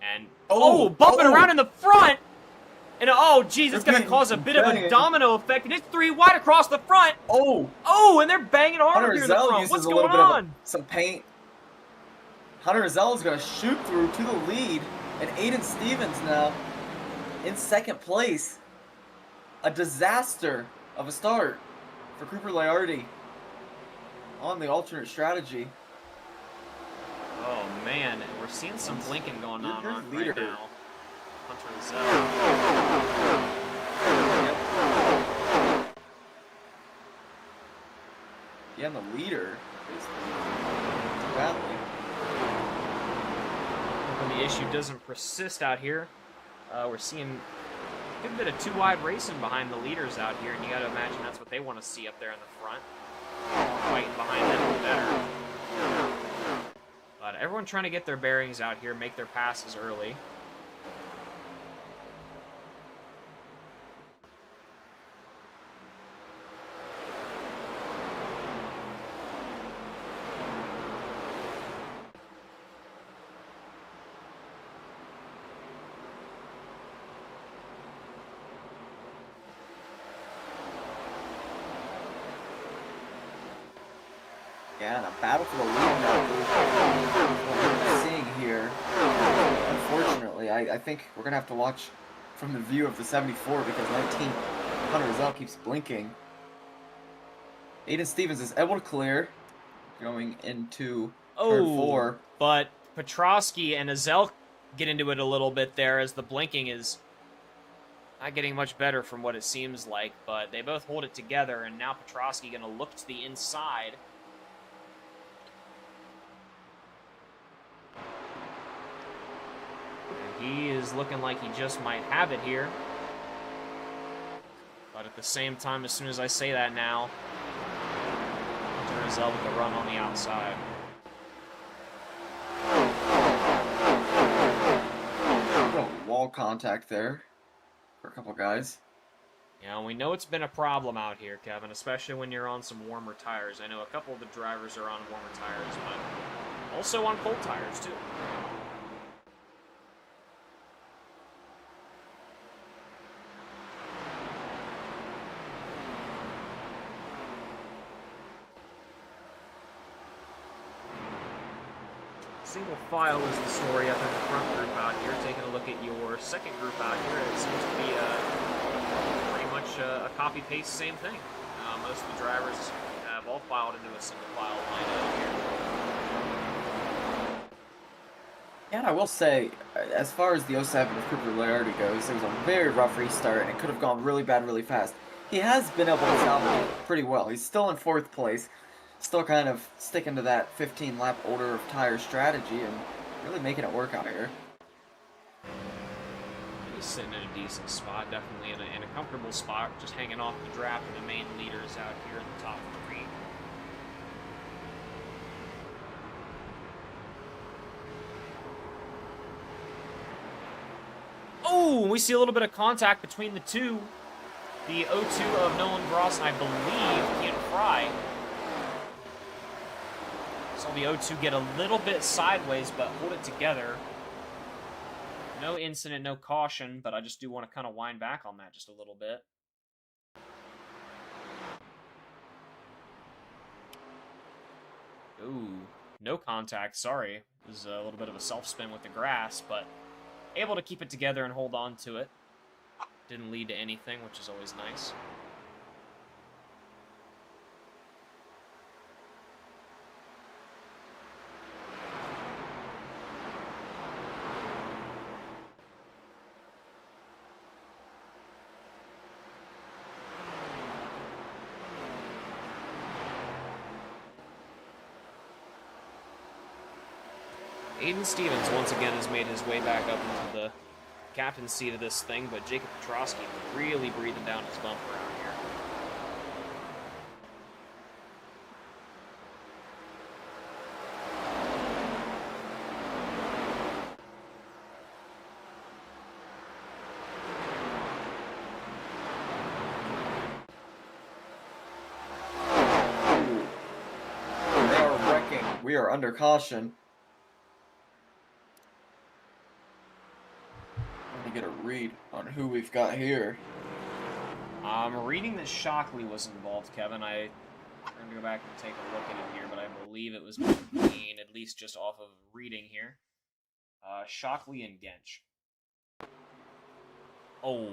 And, bumping around in the front! And, geez, it's going to cause a bit of a domino effect, and it's 3 wide across the front! And they're banging hard here in the front. What's going on? Some paint. Hunter Rizal is going to shoot through to the lead, and Aiden Stevens now in second place. A disaster of a start for Cooper Liardi on the alternate strategy. Oh, man, we're seeing some blinking going on right now. Hunter Rizal. Yeah, and the leader is battling. Hoping the issue doesn't persist out here. We're seeing a good bit of 2 wide racing behind the leaders out here, and you got to imagine that's what they want to see up there in the front. Fighting behind them better. But everyone trying to get their bearings out here, make their passes early. Yeah, and a battle for the lead now. What we're seeing here, unfortunately, I think we're going to have to watch from the view of the 74 because 19 Hunter Rizal keeps blinking. Aiden Stevens is able to clear going into turn 4. But Petrosky and Azel get into it a little bit there as the blinking is not getting much better from what it seems like, but they both hold it together, and now Petrosky going to look to the inside. He is looking like he just might have it here. But at the same time, as soon as I say that now, Hunter Rizal with the run on the outside. Wall contact there for a couple guys. Yeah, we know it's been a problem out here, Kevin, especially when you're on some warmer tires. I know a couple of the drivers are on warmer tires, but also on cold tires, too. Single file is the story up in the front group out here. Taking a look at your second group out here, it seems to be pretty much a copy-paste same thing. Most of the drivers have all filed into a single file line out here. Yeah, and I will say, as far as the 07 of Cooper Liardi goes, it was a very rough restart, and it could have gone really bad really fast. He has been able to salvage it pretty well. He's still in 4th place. Still kind of sticking to that 15-lap order of tire strategy and really making it work out here. He's sitting in a decent spot, definitely in a comfortable spot, just hanging off the draft of the main leaders out here in the top 3. Oh, we see a little bit of contact between the two. The 02 of Nolan Gross and I believe Kean Fry. Saw the 02 get a little bit sideways, but hold it together. No incident, no caution, but I just do want to kind of wind back on that just a little bit. Ooh, no contact, sorry. It was a little bit of a self-spin with the grass, but able to keep it together and hold on to it. Didn't lead to anything, which is always nice. Aiden Stevens once again has made his way back up into the captain's seat of this thing, but Jacob Petrosky really breathing down his bumper out here. They are wrecking. We are under caution. Let me get a read on who we've got here. I'm reading that Shockley was involved, Kevin. I'm going to go back and take a look at it here, but I believe it was between, at least just off of reading here, Shockley and Gench. Oh.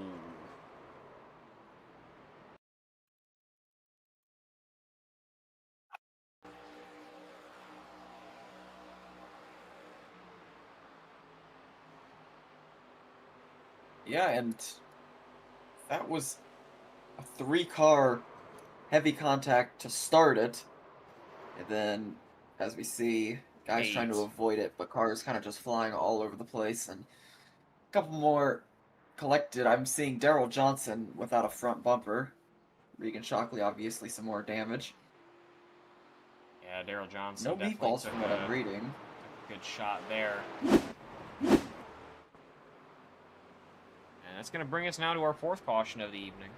Yeah, and that was a 3-car heavy contact to start it. And then, as we see, guys trying to avoid it, but cars kind of just flying all over the place. And a couple more collected. I'm seeing Daryl Johnson without a front bumper. Regan Shockley, obviously, some more damage. Yeah, Daryl Johnson. No meatballs from what I'm reading. Good shot there. And that's going to bring us now to our 4th caution of the evening.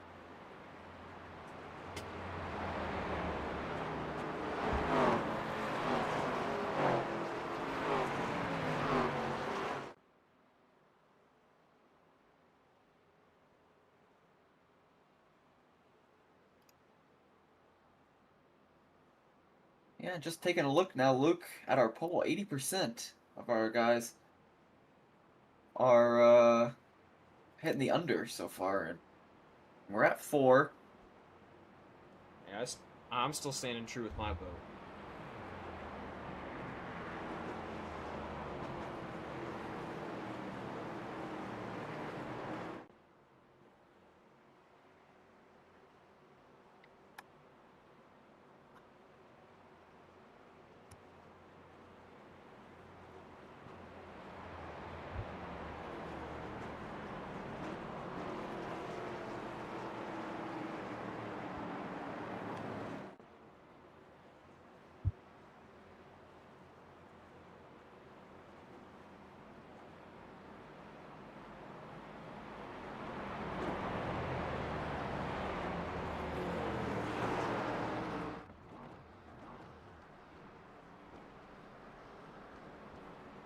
Yeah, just taking a look now, Luke, at our poll. 80% of our guys are hitting the under so far, and we're at 4. Yeah, I'm still standing true with my vote.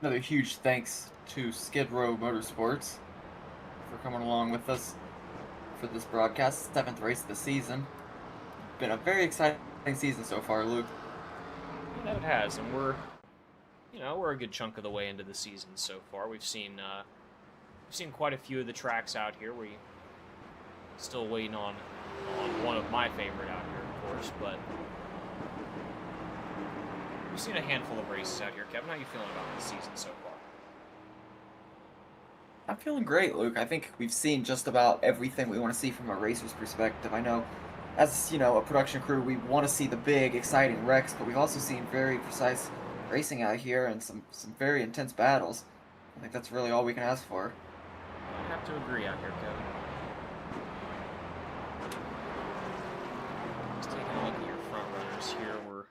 Another huge thanks to Skid Row Motorsports for coming along with us for this broadcast. 7th race of the season. Been a very exciting season so far, Luke. Yeah, it has, and we're a good chunk of the way into the season so far. We've seen quite a few of the tracks out here. We're still waiting on one of my favorite out here, of course, but we've seen a handful of races out here. Kevin, how are you feeling about this season so far? I'm feeling great, Luke. I think we've seen just about everything we want to see from a racer's perspective. I know, as a production crew, we want to see the big, exciting wrecks, but we've also seen very precise racing out here and some very intense battles. I think that's really all we can ask for. I have to agree out here, Kevin. Just taking a look at your front runners here. We're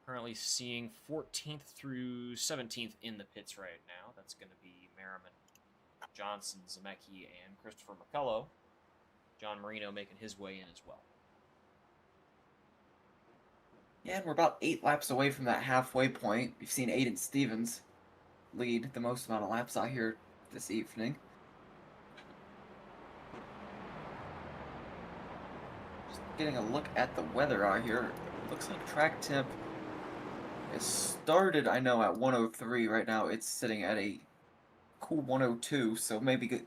currently seeing 14th through 17th in the pits right now. That's going to be Merriman, Johnson, Zemecki, and Christopher McCullough. John Marino making his way in as well. Yeah, and we're about 8 laps away from that halfway point. We've seen Aiden Stevens lead the most amount of laps out here this evening. Just getting a look at the weather out here. It looks like track temp is started, I know, at 103. Right now it's sitting at a cool 102, so maybe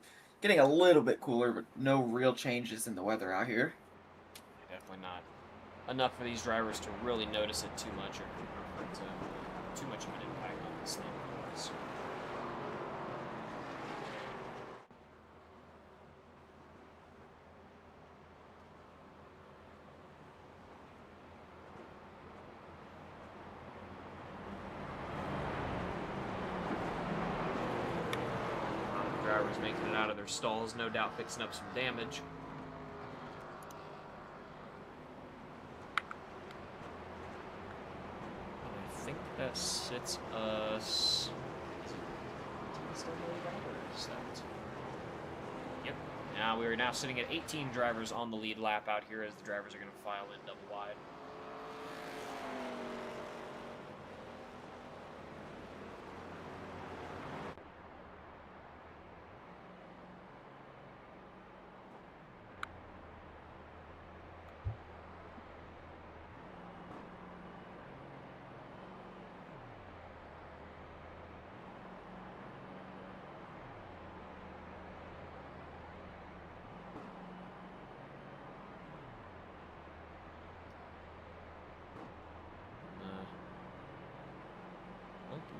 getting a little bit cooler, but no real changes in the weather out here. Definitely not enough for these drivers to really notice it too much or put too much of an impact on this thing. So. Drivers making it out of their stalls, no doubt fixing up some damage. I think that sits us. Yep. Now we are now sitting at 18 drivers on the lead lap out here as the drivers are going to file in double wide.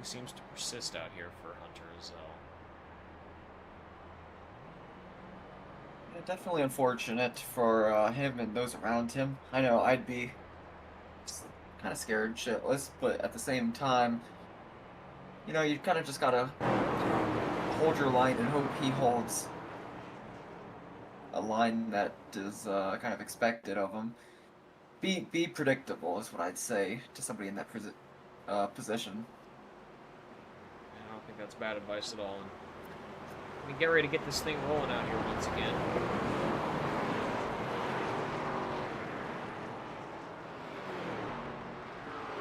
Seems to persist out here for Hunter as well. Yeah, definitely unfortunate for him and those around him. I know I'd be kind of scared shitless, but at the same time, you know, you kind of just gotta hold your line and hope he holds a line that is kind of expected of him. Be predictable is what I'd say to somebody in that position. I don't think that's bad advice at all. And we get ready to get this thing rolling out here once again.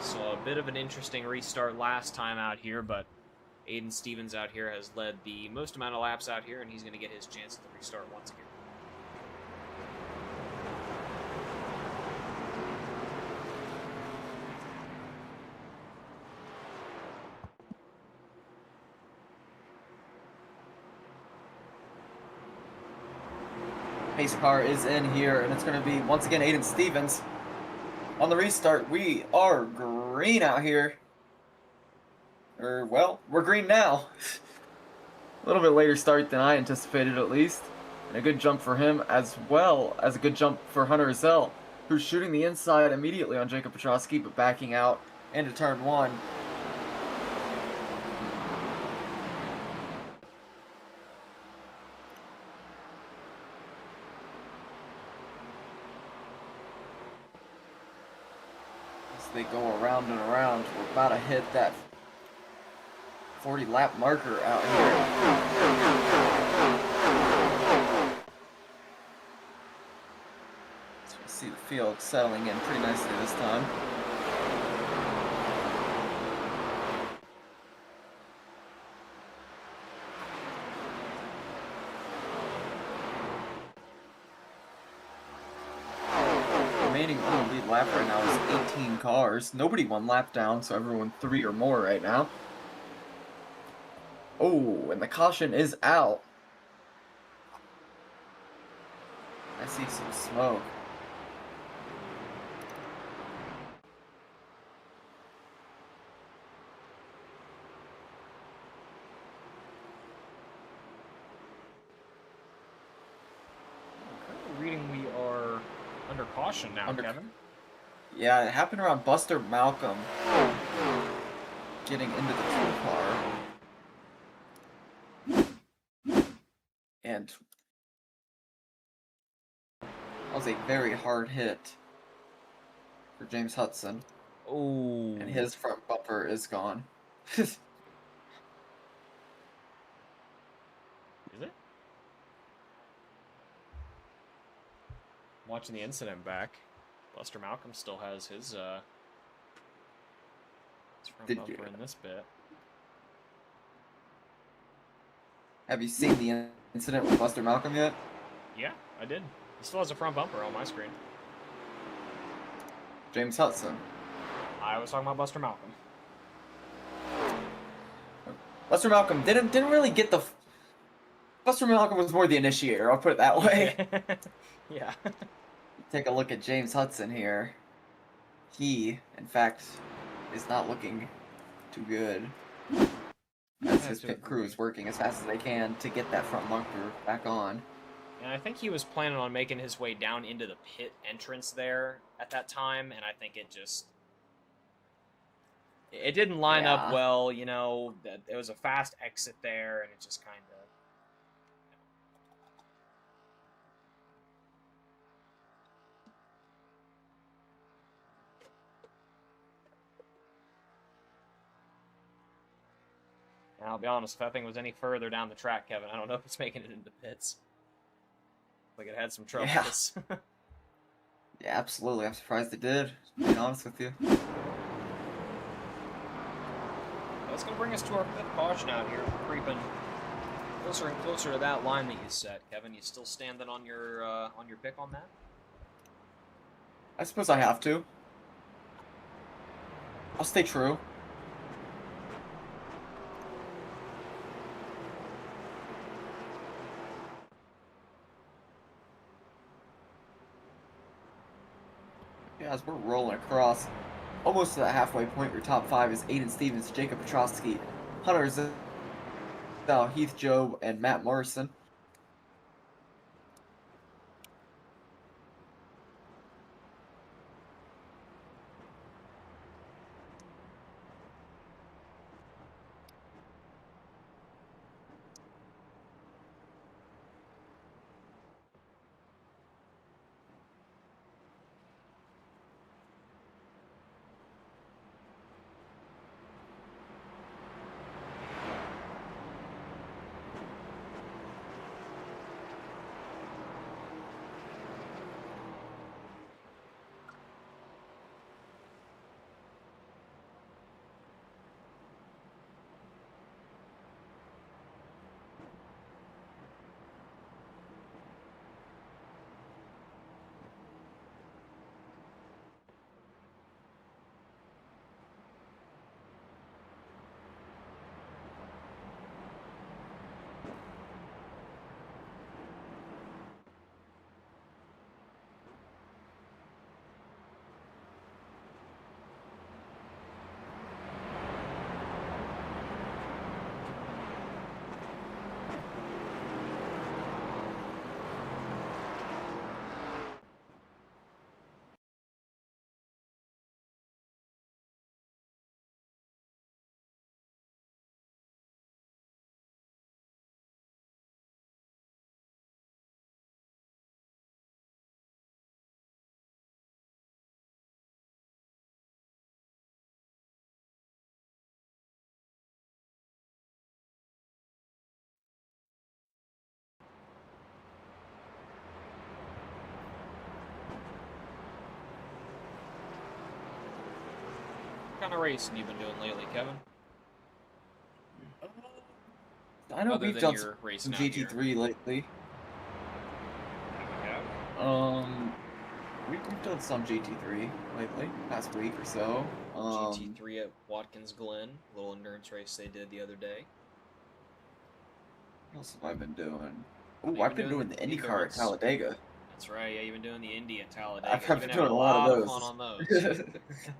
So a bit of an interesting restart last time out here, but Aiden Stevens out here has led the most amount of laps out here, and he's going to get his chance at the restart once again. Pace car is in here, and it's going to be, once again, Aiden Stevens. On the restart, we are green out here. Or, well, we're green now. A little bit later start than I anticipated, at least. And a good jump for him, as well as a good jump for Hunter Rizal, who's shooting the inside immediately on Jacob Petrosky, but backing out into turn one. They go around and around. We're about to hit that 40 lap marker out here. So we see the field settling in pretty nicely this time. Remaining on the lead lap right now is 18 cars. Nobody won lap down, so everyone 3 or more right now. Oh, and the caution is out. I see some smoke. Reading we are under caution now, Kevin. Yeah, it happened around Buster Malcolm getting into the 2 car. And that was a very hard hit for James Hudson. Oh. And his front bumper is gone. Is it? Watching the incident back, Buster Malcolm still has his front bumper in this bit. Have you seen the incident with Buster Malcolm yet? Yeah, I did. He still has a front bumper on my screen. James Hudson. I was talking about Buster Malcolm. Buster Malcolm didn't really get the Buster Malcolm was more the initiator, I'll put it that way. Yeah. Take a look at James Hudson here. He, in fact, is not looking too good. As his pit crew is working as fast as they can to get that front bunker back on. And I think he was planning on making his way down into the pit entrance there at that time, and I think it just... It didn't line up well, you know. It was a fast exit there, and it just kind of... And I'll be honest, if that thing was any further down the track, Kevin, I don't know if it's making it into pits. Like it had some troubles. Yeah. Yeah, absolutely. I'm surprised it did, to be honest with you. That's going to bring us to our fifth caution out here. We're creeping closer and closer to that line that you set, Kevin. You still standing on your pick on that? I suppose I have to. I'll stay true. Yeah, as we're rolling across, almost to that halfway point, your top five is Aiden Stevens, Jacob Petrosky, Hunter Zell, Heath Job, and Matt Morrison. What kind of racing you been doing lately, Kevin? I know Other we've than done your some racing out GT3 lately. Yeah. We've done some GT3 lately, past week or so. GT3 at Watkins Glen, little endurance race they did the other day. What else have I been doing? You've Oh, I've been been doing the doing IndyCar at endurance. Talladega. That's right. Yeah, you've been doing the Indy at Talladega. I've You've been been doing having a lot of of those. fun on those.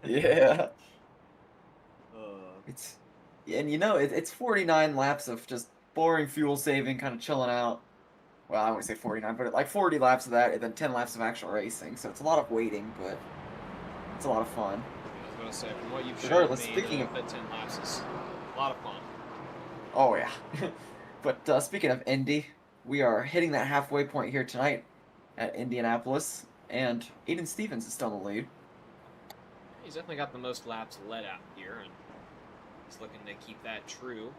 Yeah. Uh, It's and you know it's 49 laps of just boring fuel saving, kind of chilling out. Well, I wouldn't say 49, but like 40 laps of that, and then 10 laps of actual racing. So it's a lot of waiting, but it's a lot of fun. I was going to say, from what you've shown Regardless, me, speaking the of 10 laps is a lot of fun. Oh yeah. But speaking of Indy, we are hitting that halfway point here tonight at Indianapolis, and Aiden Stevens is still in the lead. He's definitely got the most laps led out here, and he's looking to keep that true.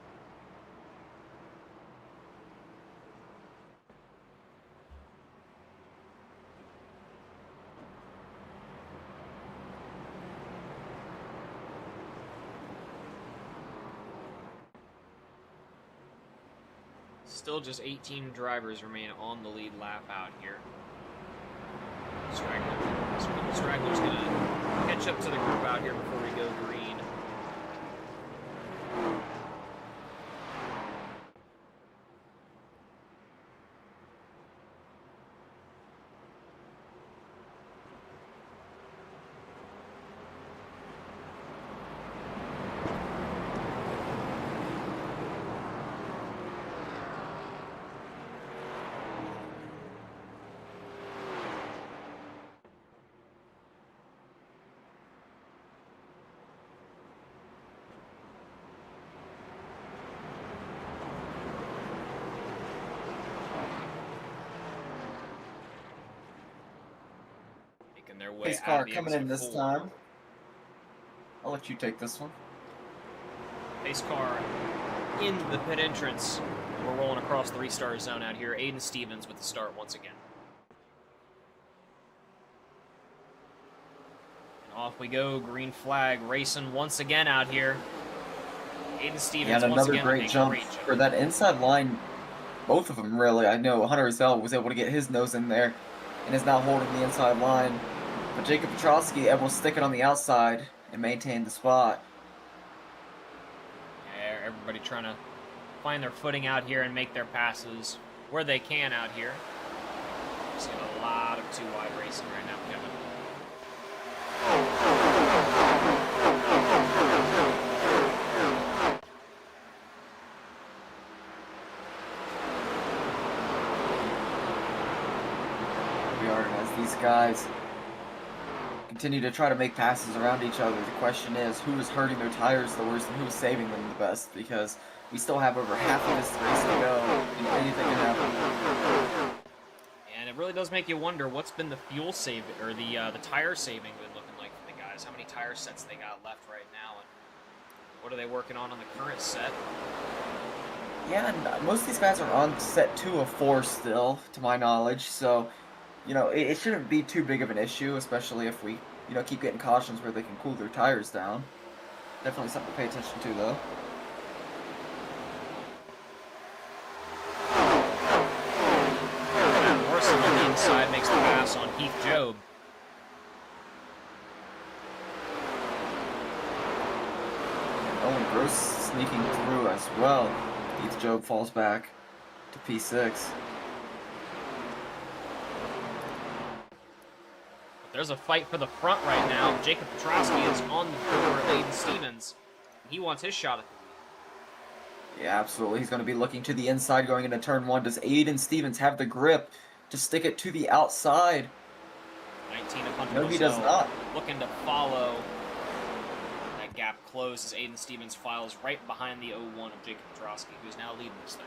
Still just 18 drivers remain on the lead lap out here. Straggler's going to catch up to the group out here before we go green. Making their way Pace out car of the coming exit in this 4. time. I'll let you take this one. Pace car into the pit entrance. We're rolling across the restart zone out here. Aiden Stevens with the start once again. And off we go. Green flag racing once again out here. Aiden Stevens And once another again with great a jump great jump. for that inside line. Both of them, really. I know Hunter Zell was able to get his nose in there and is now holding the inside line. But Jacob Petrosky able to stick it on the outside and maintain the spot. Yeah, everybody trying to find their footing out here and make their passes where they can out here. We're seeing a lot of too wide racing right now, Kevin. We are as these guys continue to try to make passes around each other. The question is, who is hurting their tires the worst and who is saving them the best? Because we still have over half of this race to go, and anything can happen. And it really does make you wonder what's been the fuel save or the tire saving been looking like for the guys. How many tire sets they got left right now, and what are they working on the current set? Yeah, and most of these guys are on set 2 of 4 still, to my knowledge, so, you know, it shouldn't be too big of an issue, especially if we, you know, keep getting cautions where they can cool their tires down. Definitely something to pay attention to, though. Matt Morrison on the inside makes the pass on Heath Job. Owen Gross sneaking through as well. Heath Job falls back to P6. But there's a fight for the front right now. Jacob Petrosky is on the door of Aiden Stevens. He wants his shot at the lead. Yeah, absolutely. He's going to be looking to the inside going into turn 1. Does Aiden Stevens have the grip to stick it to the outside? 19 of Hunter No, he does Rosell not. looking to follow. That gap closed as Aiden Stevens files right behind the 01 of Jacob Petrosky, who's now leading this thing.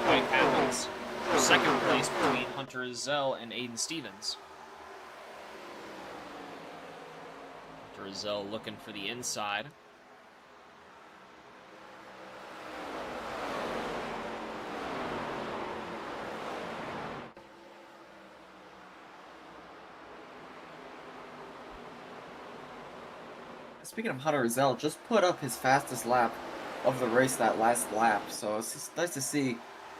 Fight happens for second place between Hunter Zell and Aiden Stevens. Hunter Zell looking for the inside. Speaking of Hunter Zell, just put up his fastest lap of the race that last lap, so it's just nice to see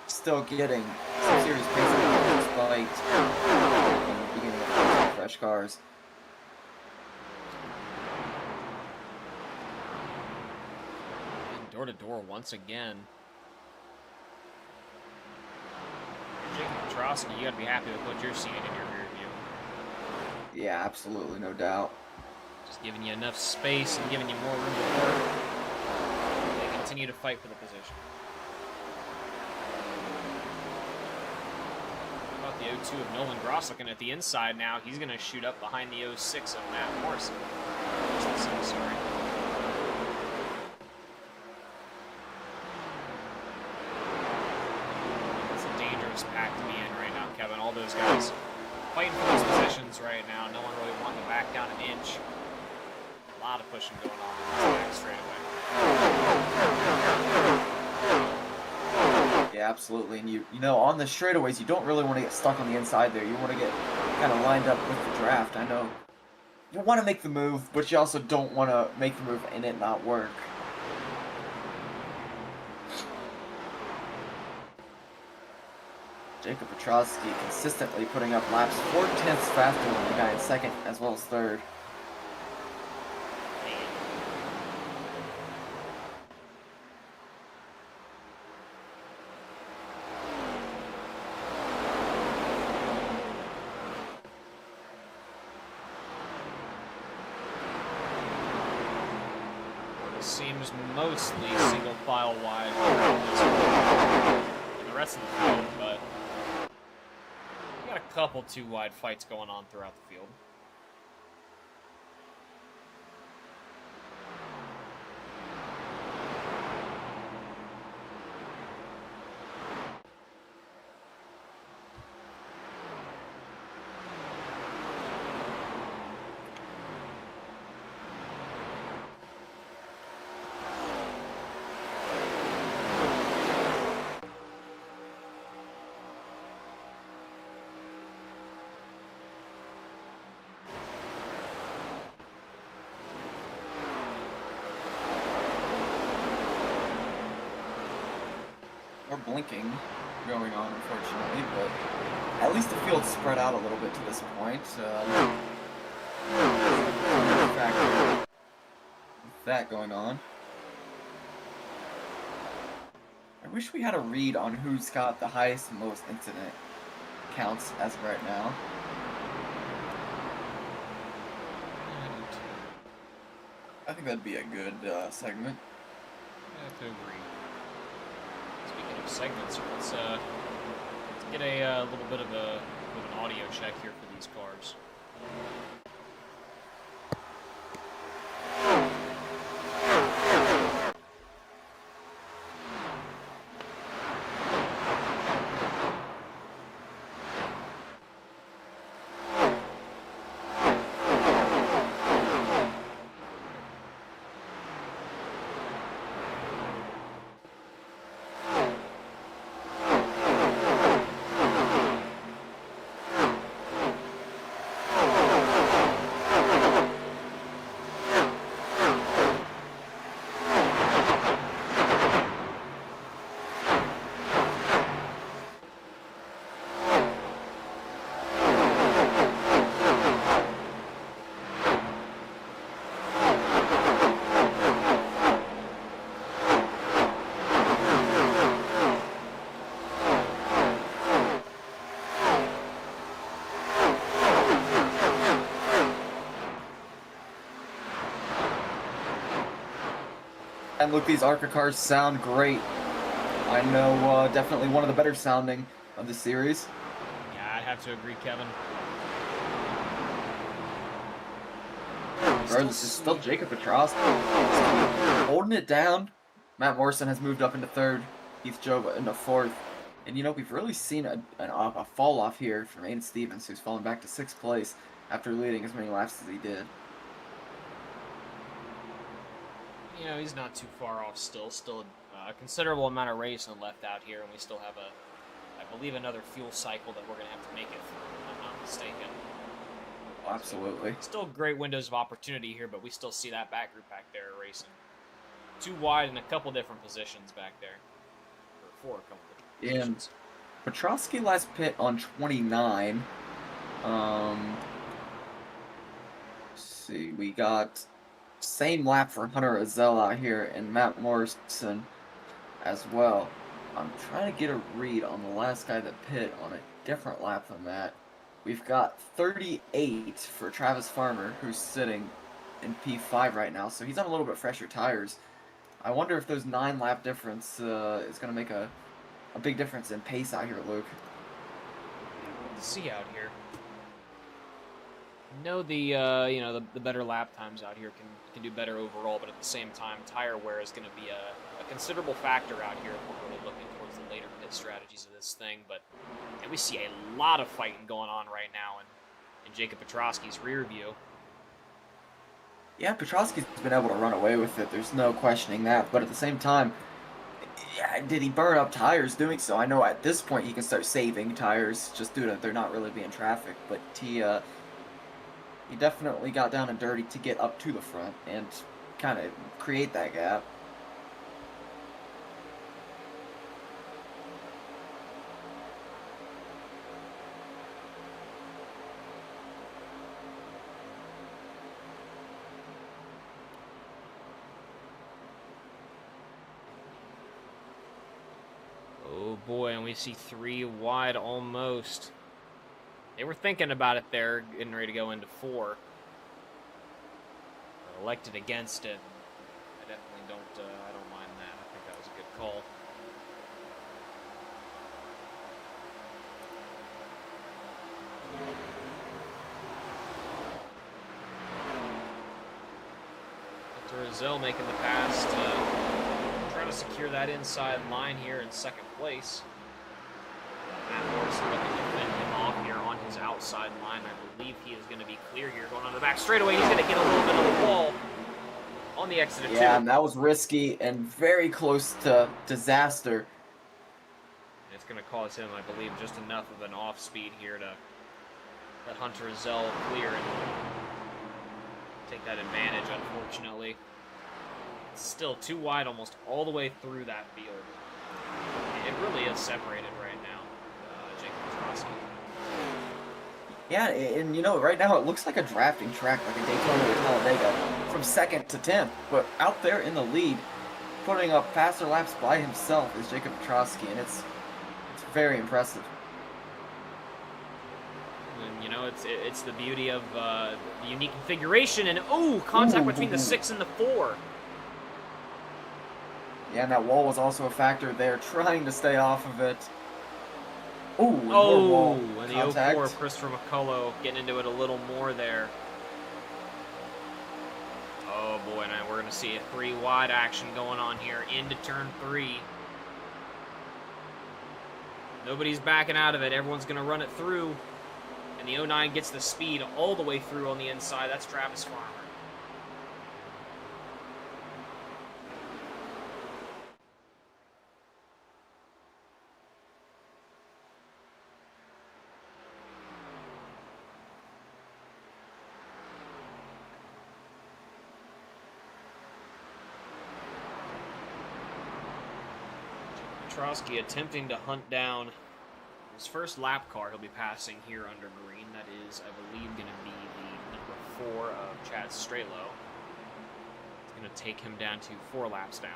still getting some serious pace despite the beginning of fresh cars. And door to door once again. Jacob Petrosky, you gotta be happy with what you're seeing in your rear view. Yeah, absolutely, no doubt. Just giving you enough space and giving you more room to work. They continue to fight for the position. How about the 02 of Nolan Gross looking at the inside now? He's going to shoot up behind the 06 of Matt Morrison. Sorry. It's a dangerous pack to be in right now, Kevin. All those guys fighting for those positions right now. No one really wanting to back down an inch. A lot of pushing going on in this back straightaway. Yeah, absolutely. And you know, on the straightaways, you don't really want to get stuck on the inside there. You want to get kind of lined up with the draft. I know you want to make the move, but you also don't want to make the move and it not work. Jacob Petrosky consistently putting up laps 4/10 faster than the guy in second as well as third. seems mostly single file wide in the rest of the field, but we got a couple 2 wide fights going on throughout the field. More blinking going on, unfortunately, but at least the field's spread out a little bit to this point. Factor with that going on. I wish we had a read on who's got the highest and lowest incident counts as of right now. I think that'd be a good segment. I have to agree. Speaking of segments, let's get a little bit of an audio check here for these cars. And look, these ARCA cars sound great. I know definitely one of the better sounding of the series. Yeah, I'd have to agree, Kevin. This is still Jacob Petrosky holding it down. Matt Morrison has moved up into third. Heath Job into fourth. And you know, we've really seen a fall off here from Aiden Stevens, who's fallen back to 6th place after leading as many laps as he did. You know, he's not too far off still. Still a considerable amount of racing left out here, and we still have I believe, another fuel cycle that we're going to have to make it through, if I'm not mistaken. Absolutely. So, still great windows of opportunity here, but we still see that back group back there racing. 2 wide in a couple different positions back there. Or 4 a couple different positions. And Petrosky last pit on 29. Let's see, we got same lap for Hunter Azell out here and Matt Morrison as well. I'm trying to get a read on the last guy that pit on a different lap than that. We've got 38 for Travis Farmer, who's sitting in P5 right now, so he's on a little bit fresher tires. I wonder if those 9 lap difference is going to make a big difference in pace out here, Luke. Let's see out here. I know the better lap times out here can do better overall, but at the same time, tire wear is going to be a considerable factor out here if we're really looking towards the later pit strategies of this thing. But and we see a lot of fighting going on right now in Jacob Petrosky's rear view. Yeah, Petrosky's been able to run away with it. There's no questioning that. But at the same time, yeah, did he burn up tires doing so? I know at this point he can start saving tires just due to there not really being traffic. But he definitely got down and dirty to get up to the front and kind of create that gap. Oh boy, and we see 3 wide almost. They were thinking about it there, getting ready to go into 4. Elected against it. I definitely don't. I don't mind that. I think that was a good call. Rizzo making the pass to try to secure that inside line here in second place. Matt Morrison looking to fend him off here on his outside line. I believe he is going to be clear here going on the back straightaway. He's going to get a little bit of the wall on the exit of 2. Yeah, and that was risky and very close to disaster. It's going to cause him, I believe, just enough of an off speed here to let Hunter Rizzo clear and take that advantage, unfortunately. It's still too wide almost all the way through that field. It really is separated right now, Jacob Petrosky. Yeah, and you know, right now it looks like a drafting track, like a Daytona or Talladega, from 2nd to 10th. But out there in the lead, putting up faster laps by himself is Jacob Petrosky, and it's very impressive. And, you know, it's the beauty of the unique configuration, and contact between the 6 and the 4. Yeah, and that wall was also a factor there, trying to stay off of it. And the contact. 04 of Christopher McCullough getting into it a little more there. Oh boy, now we're going to see a 3 wide action going on here into turn 3. Nobody's backing out of it. Everyone's going to run it through. And the 09 gets the speed all the way through on the inside. That's Travis Farmer. Petrosky attempting to hunt down his first lap car he'll be passing here under green. That is, I believe, going to be the number 4 of Chad Straylow. It's going to take him down to 4 laps down.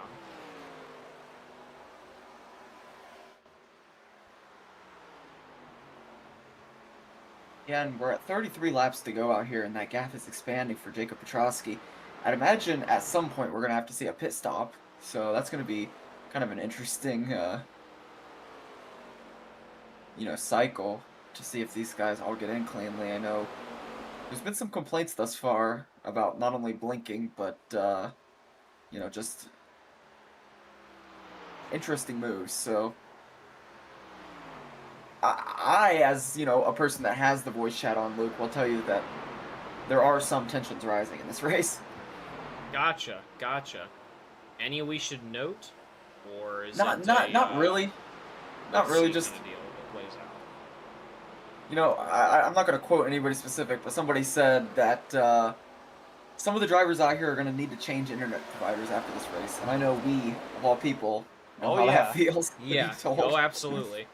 Yeah, and we're at 33 laps to go out here, and that gap is expanding for Jacob Petrosky. I'd imagine at some point we're going to have to see a pit stop, so that's going to be kind of an interesting, cycle to see if these guys all get in cleanly. I know there's been some complaints thus far about not only blinking, but, just interesting moves, so I, as, a person that has the voice chat on, Luke, will tell you that there are some tensions rising in this race. Gotcha. Any we should note? Or is not really. Not really, just kind of deal that plays I'm out. not going to quote anybody specific, but somebody said that some of the drivers out here are going to need to change internet providers after this race, and I know we, of all people, know how that feels. Yeah. Absolutely.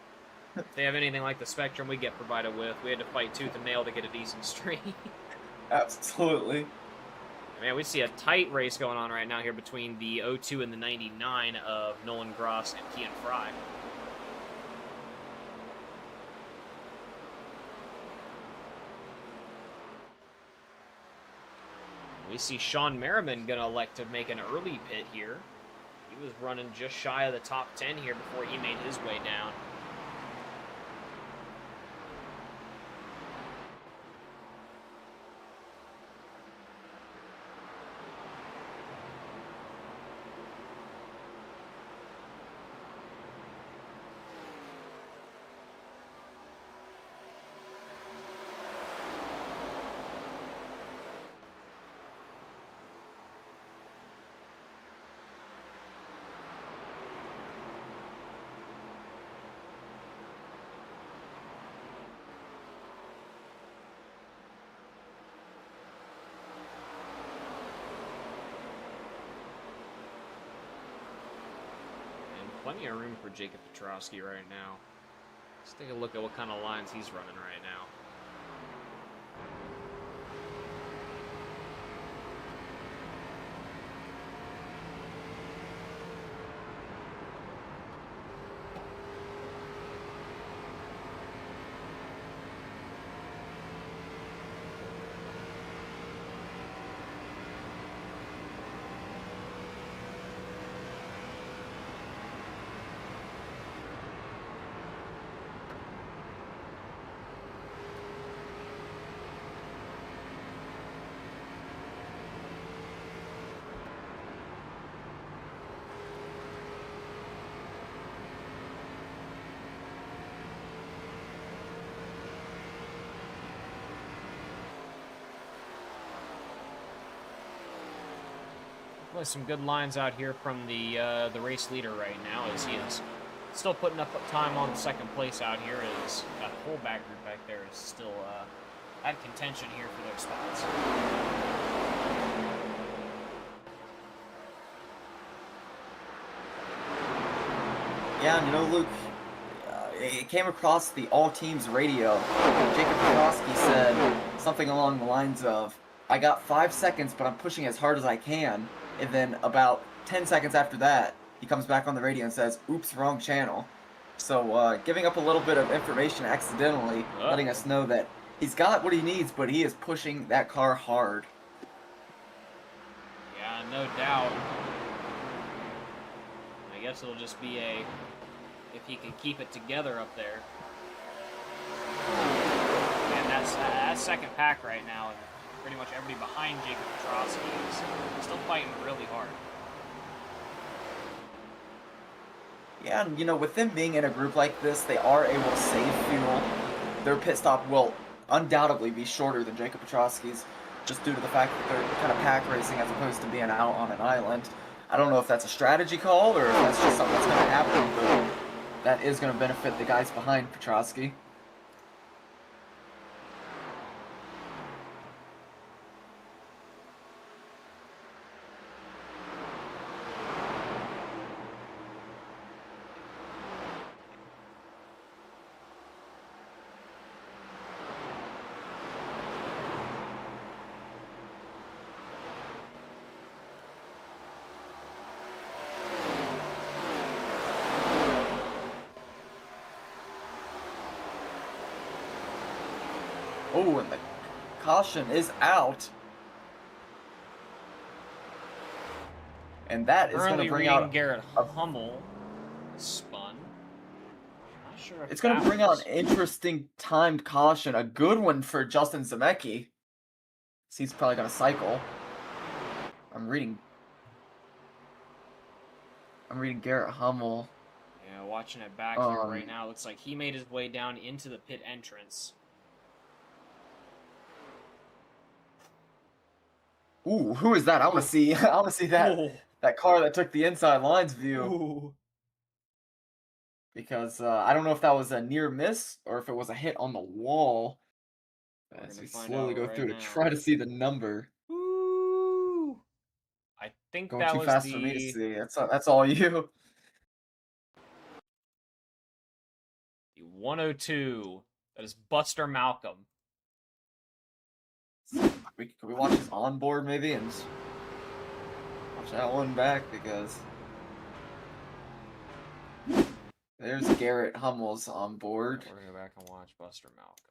If they have anything like the Spectrum we get provided with, we had to fight tooth and nail to get a decent stream. Absolutely. Man, we see a tight race going on right now here between the 02 and the 99 of Nolan Gross and Kian Fry. We see Sean Merriman going to elect to make an early pit here. He was running just shy of the top 10 here before he made his way down. Plenty of room for Jacob Petrosky right now. Let's take a look at what kind of lines he's running right now. Definitely some good lines out here from the race leader right now, as he is still putting up time on the second place out here. As that whole back group back there is still at contention here for their spots. Yeah, you know, Luke, it came across the all teams radio. Jacob Petrosky said something along the lines of, I got 5 seconds, but I'm pushing as hard as I can. And then about 10 seconds after that, he comes back on the radio and says, oops, wrong channel. So giving up a little bit of information accidentally, letting us know that he's got what he needs, but he is pushing that car hard. Yeah, no doubt. I guess it'll just be if he can keep it together up there. And that's that second pack right now. And pretty much everybody behind Jacob Petrosky is still fighting really hard. Yeah, and you know, with them being in a group like this, they are able to save fuel. Their pit stop will undoubtedly be shorter than Jacob Petrosky's, just due to the fact that they're kind of pack racing as opposed to being out on an island. I don't know if that's a strategy call or if that's just something that's going to happen, but that is going to benefit the guys behind Petrosky. Oh, and the caution is out. And that is going to bring out Garrett Hummel spun. Not sure if it's going to bring out an interesting timed caution, a good one for Justin Zemecki. He's probably going to cycle. I'm reading Garrett Hummel. Yeah, watching it back here right now, looks like he made his way down into the pit entrance. Ooh, who is that? I want to see. I want to see that car that took the inside lines view. Ooh. Because I don't know if that was a near miss or if it was a hit on the wall. As we slowly go through to try to see the number. Ooh. I think Going that too was fast for me to see. That's all you. The 102. That is Buster Malcolm. Can we watch his onboard maybe and watch that one back, because there's Garrett Hummel's onboard. We're gonna go back and watch Buster Malcolm.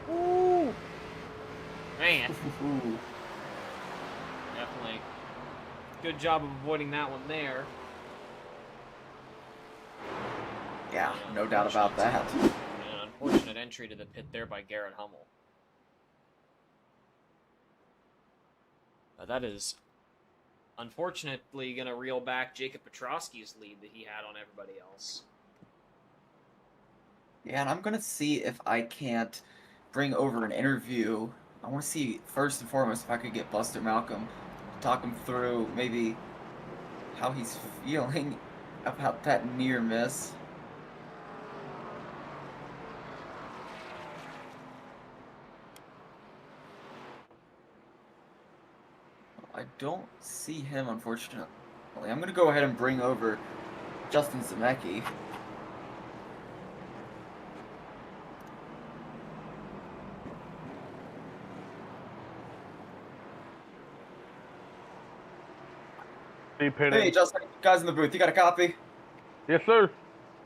Ooh. Man. Ooh. Definitely. Good job of avoiding that one there. Yeah, no doubt about that. An unfortunate entry to the pit there by Garrett Hummel. That is unfortunately going to reel back Jacob Petrosky's lead that he had on everybody else. Yeah, and I'm going to see if I can't bring over an interview. I want to see, first and foremost, if I could get Buster Malcolm to talk him through maybe how he's feeling about that near miss. I don't see him, unfortunately. I'm going to go ahead and bring over Justin Zemecki. Hey, Justin, guys in the booth, you got a copy? Yes, sir.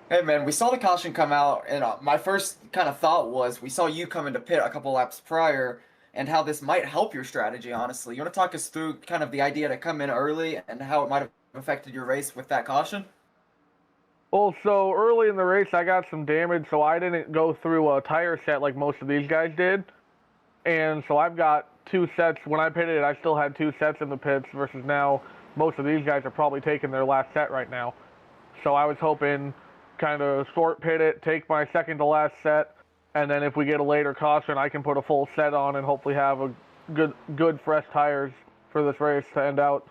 Hey, man, we saw the caution come out, and my first kind of thought was we saw you come into pit a couple laps prior, and how this might help your strategy, honestly. You want to talk us through kind of the idea to come in early and how it might have affected your race with that caution? Well, so early in the race, I got some damage, so I didn't go through a tire set like most of these guys did. And so I've got 2 sets. When I pitted, I still had 2 sets in the pits, versus now most of these guys are probably taking their last set right now. So I was hoping kind of short pit it, take my second to last set, and then if we get a later caution, I can put a full set on and hopefully have a good fresh tires for this race to end out.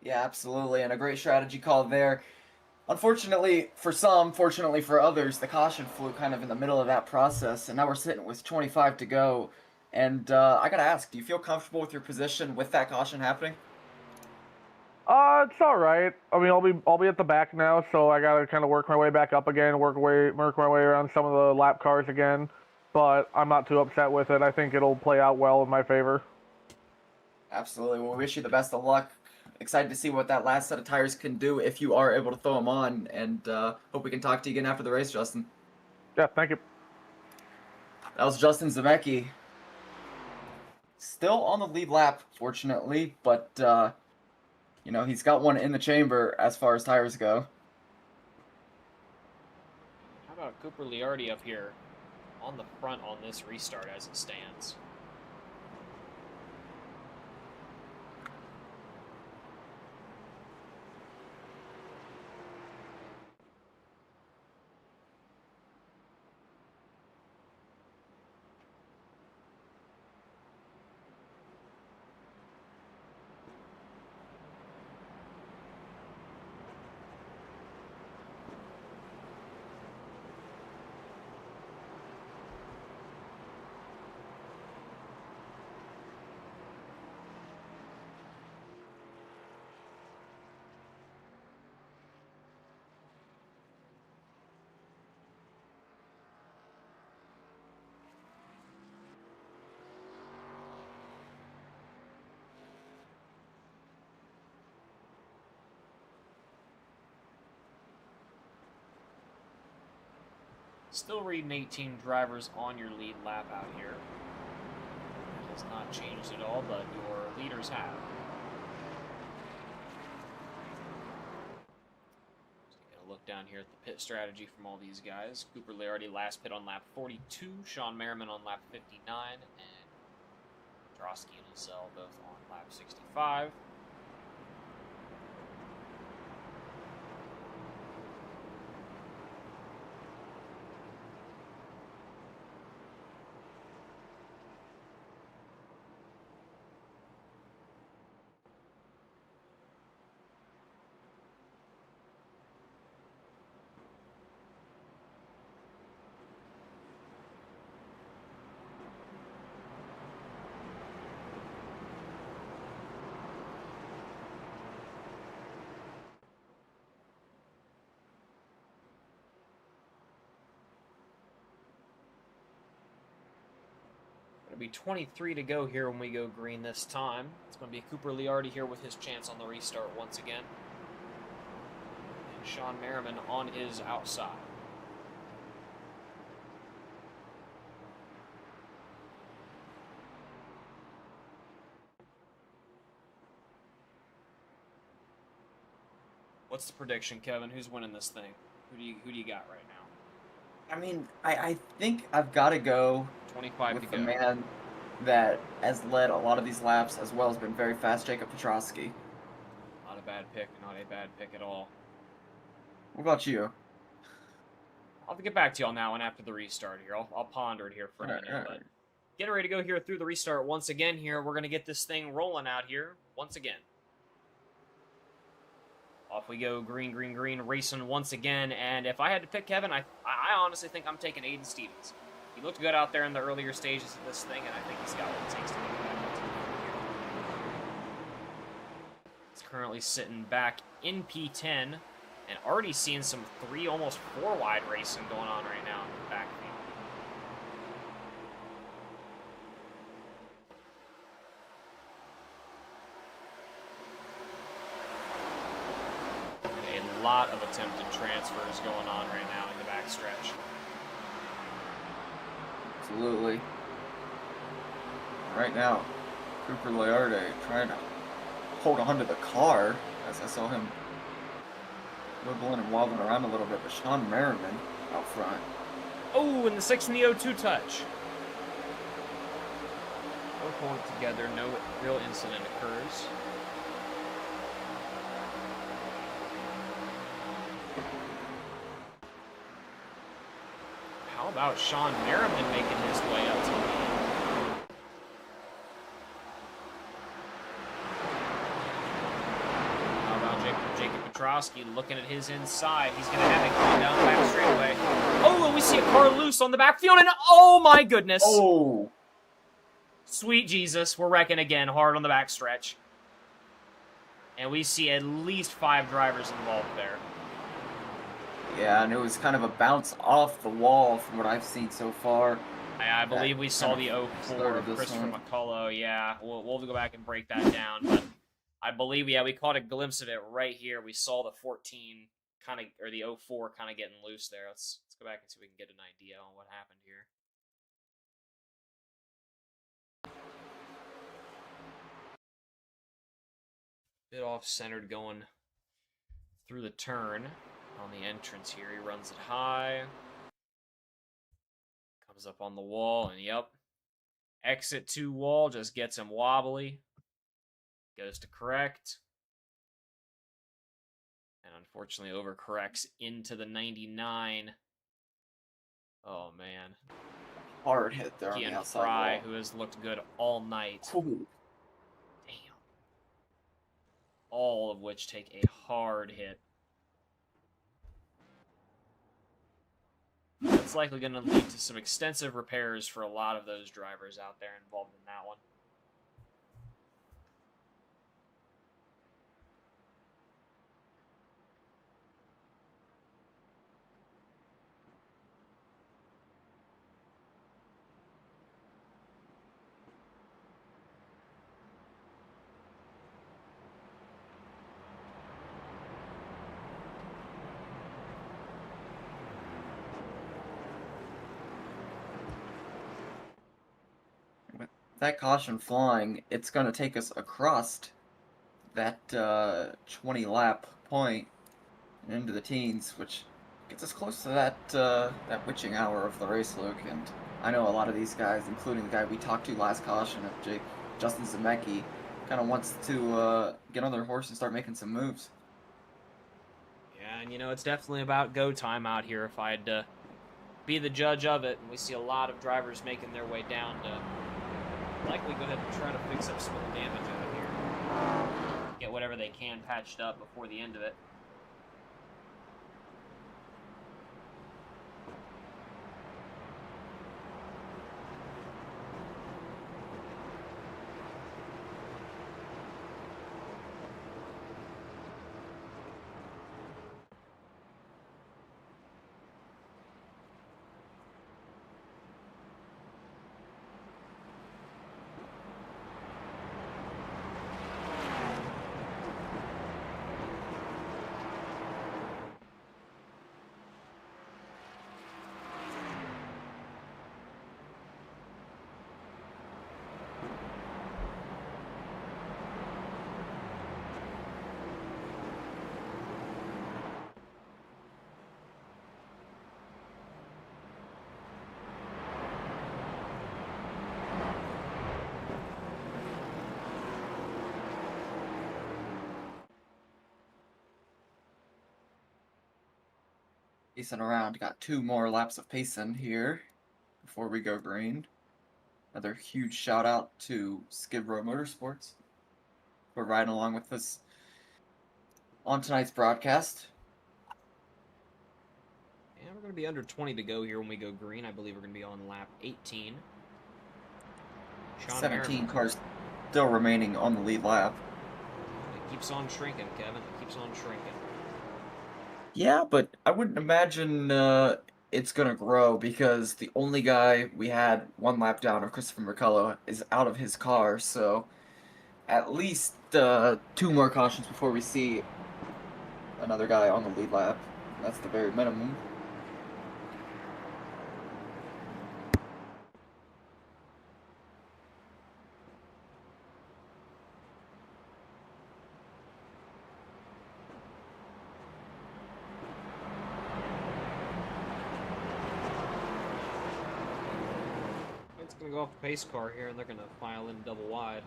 Yeah, absolutely, and a great strategy call there. Unfortunately for some, fortunately for others, the caution flew kind of in the middle of that process, and now we're sitting with 25 to go. And I gotta ask, do you feel comfortable with your position with that caution happening? It's all right. I mean, I'll be at the back now, so I gotta kind of work my way back up again, work my way around some of the lap cars again. But I'm not too upset with it. I think it'll play out well in my favor. Absolutely. Well, we wish you the best of luck. Excited to see what that last set of tires can do if you are able to throw them on, and hope we can talk to you again after the race, Justin. Yeah, thank you. That was Justin Zemecki. Still on the lead lap, fortunately, but you know, he's got one in the chamber as far as tires go. How about Cooper Liardi up here on the front on this restart as it stands? Still reading 18 drivers on your lead lap out here. It has not changed at all, but your leaders have. Just get a look down here at the pit strategy from all these guys. Cooper Liardi last pit on lap 42, Sean Merriman on lap 59, and Drosky and Lascelles both on lap 65. Be 23 to go here when we go green this time. It's going to be Cooper Liardi here with his chance on the restart once again. And Sean Merriman on his outside. What's the prediction, Kevin? Who's winning this thing? Who do you got right now? I mean, I think I've got to go 25 with to the go. man that has led a lot of these laps as well as been very fast, Jacob Petrosky. Not a bad pick, not a bad pick at all. What about you? I'll have to get back to y'all now and after the restart here. I'll ponder it here for a minute. But getting ready to go here through the restart once again here. We're going to get this thing rolling out here once again. Off we go, green, green, green, racing once again. And if I had to pick Kevin, I honestly think I'm taking Aiden Stevens. He looked good out there in the earlier stages of this thing, and I think he's got what it takes to make it back into the here. He's currently sitting back in P10 and already seeing some 3, almost 4 wide racing going on right now in the backfield. A lot of attempted transfers going on right now in the backstretch. Absolutely. Right now, Cooper Liardi trying to hold on to the car as I saw him wibbling and wobbling around a little bit, but Sean Merriman out front. Oh, and the 6 and the 0-2 touch. Both hold it together, no real incident occurs. How about Sean Merriman making his way up to the lead? How about Jacob Petrosky looking at his inside? He's going to have it going down the back straightaway. Oh, and we see a car loose on the backfield, and oh my goodness. Oh! Sweet Jesus, we're wrecking again hard on the backstretch. And we see at least 5 drivers involved there. Yeah, and it was kind of a bounce off the wall from what I've seen so far. I believe we saw the 04 of Christopher McCullough. Yeah, we'll go back and break that down. But I believe, yeah, we caught a glimpse of it right here. We saw the 14 kind of, or the 04 kind of getting loose there. Let's go back and see if we can get an idea on what happened here. Bit off-centered going through the turn on the entrance here. He runs it high. Comes up on the wall, and yep. Exit 2 wall just gets him wobbly. Goes to correct. And unfortunately overcorrects into the 99. Oh, man. Hard hit there on the Kian outside Fry, wall. who has looked good all night. Ooh. Damn. All of which take a hard hit. That's likely going to lead to some extensive repairs for a lot of those drivers out there involved in that one. That caution flying, it's going to take us across that 20-lap point and into the teens, which gets us close to that witching hour of the race, Luke. And I know a lot of these guys, including the guy we talked to last caution, Justin Zemecki, kind of wants to get on their horse and start making some moves. Yeah, and it's definitely about go time out here if I had to be the judge of it. And we see a lot of drivers making their way down to likely go ahead and try to fix up some of the damage out here. Get whatever they can patched up before the end of it. Pacing around, got 2 more laps of pacing here before we go green. Another huge shout out to Skid Row Motorsports for riding along with us on tonight's broadcast. And we're going to be under 20 to go here when we go green. I believe we're going to be on lap 18. 17 cars still remaining on the lead lap. It keeps on shrinking, Kevin. It keeps on shrinking. Yeah, but I wouldn't imagine it's going to grow because the only guy we had 1 lap down of Christopher McCullough is out of his car, so at least 2 more cautions before we see another guy on the lead lap. That's the very minimum. It's going to go off the pace car here, and they're going to file in double wide.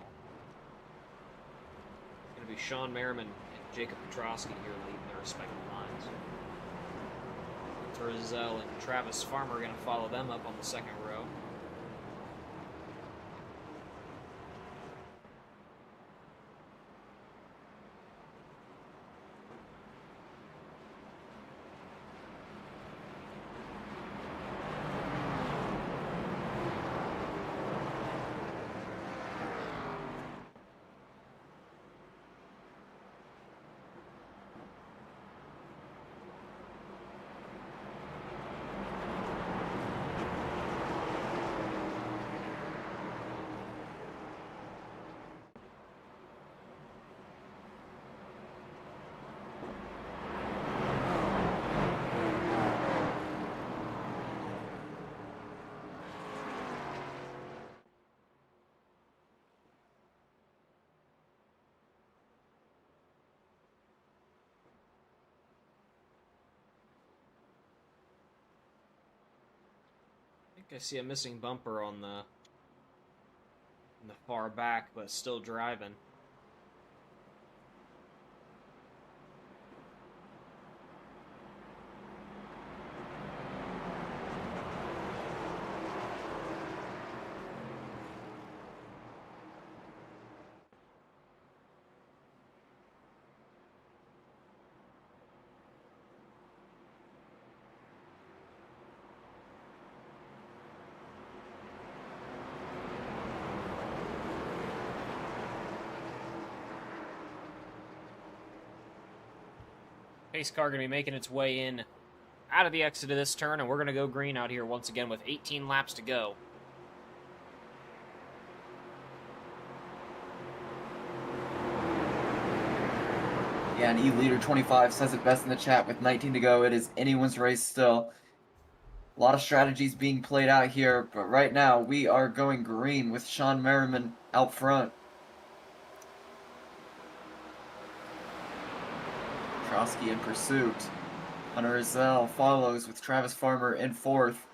It's going to be Sean Merriman and Jacob Petrosky here leading their respective lines. Rizal and Travis Farmer are going to follow them up on the second row. I see a missing bumper on in the far back, but still driving. Pace car going to be making its way in out of the exit of this turn, and we're going to go green out here once again with 18 laps to go. Yeah, and E-Leader 25 says it best in the chat with 19 to go. It is anyone's race still. A lot of strategies being played out here, but right now we are going green with Sean Merriman out front. Trotsky in pursuit. Hunter Rizal follows with Travis Farmer in fourth.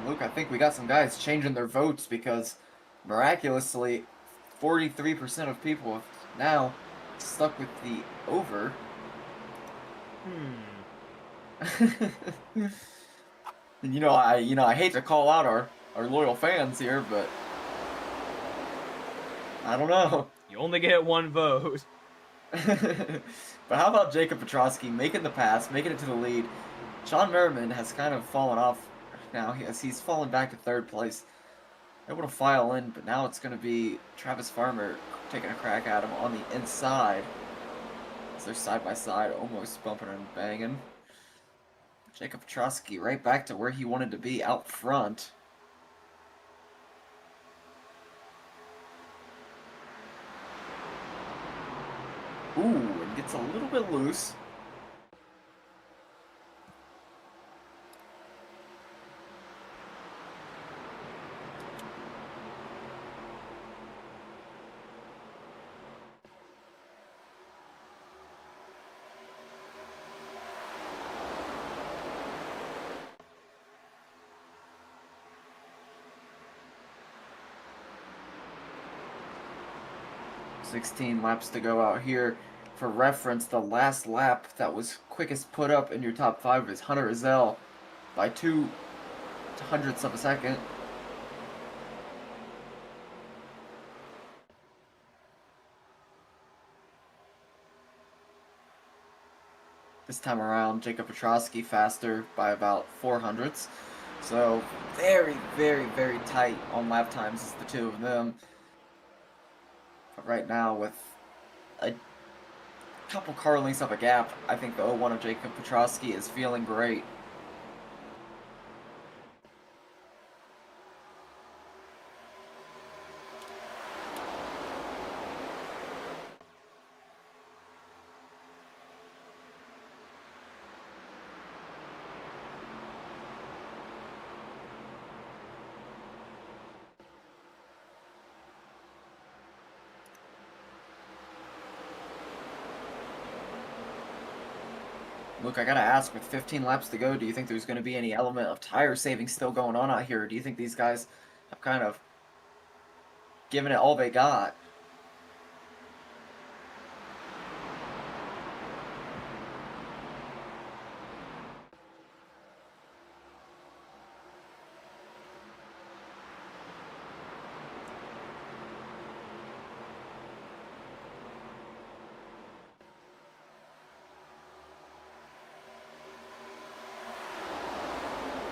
Luke, I think we got some guys changing their votes because miraculously 43% of people have now stuck with the over. And I hate to call out our loyal fans here, but I don't know. You only get one vote. But how about Jacob Petrosky making the pass, making it to the lead? Sean Merriman has kind of fallen off now. He's fallen back to third place. Able to file in, but now it's going to be Travis Farmer taking a crack at him on the inside. So they're side by side, almost bumping and banging. Jacob Petrosky right back to where he wanted to be, out front. Ooh, and gets a little bit loose. $16 laps to go out here. For reference, the last lap that was quickest put up in your top 5 is Hunter Rizal by 0.02 of a second. This time around, Jacob Petrosky faster by about 0.04. So very, very, very tight on lap times is the two of them. But right now with a couple car lengths of a gap, I think the 01 of Jacob Petrosky is feeling great. Luke, I gotta ask, with 15 laps to go, do you think there's going to be any element of tire saving still going on out here? Or do you think these guys have kind of given it all they got?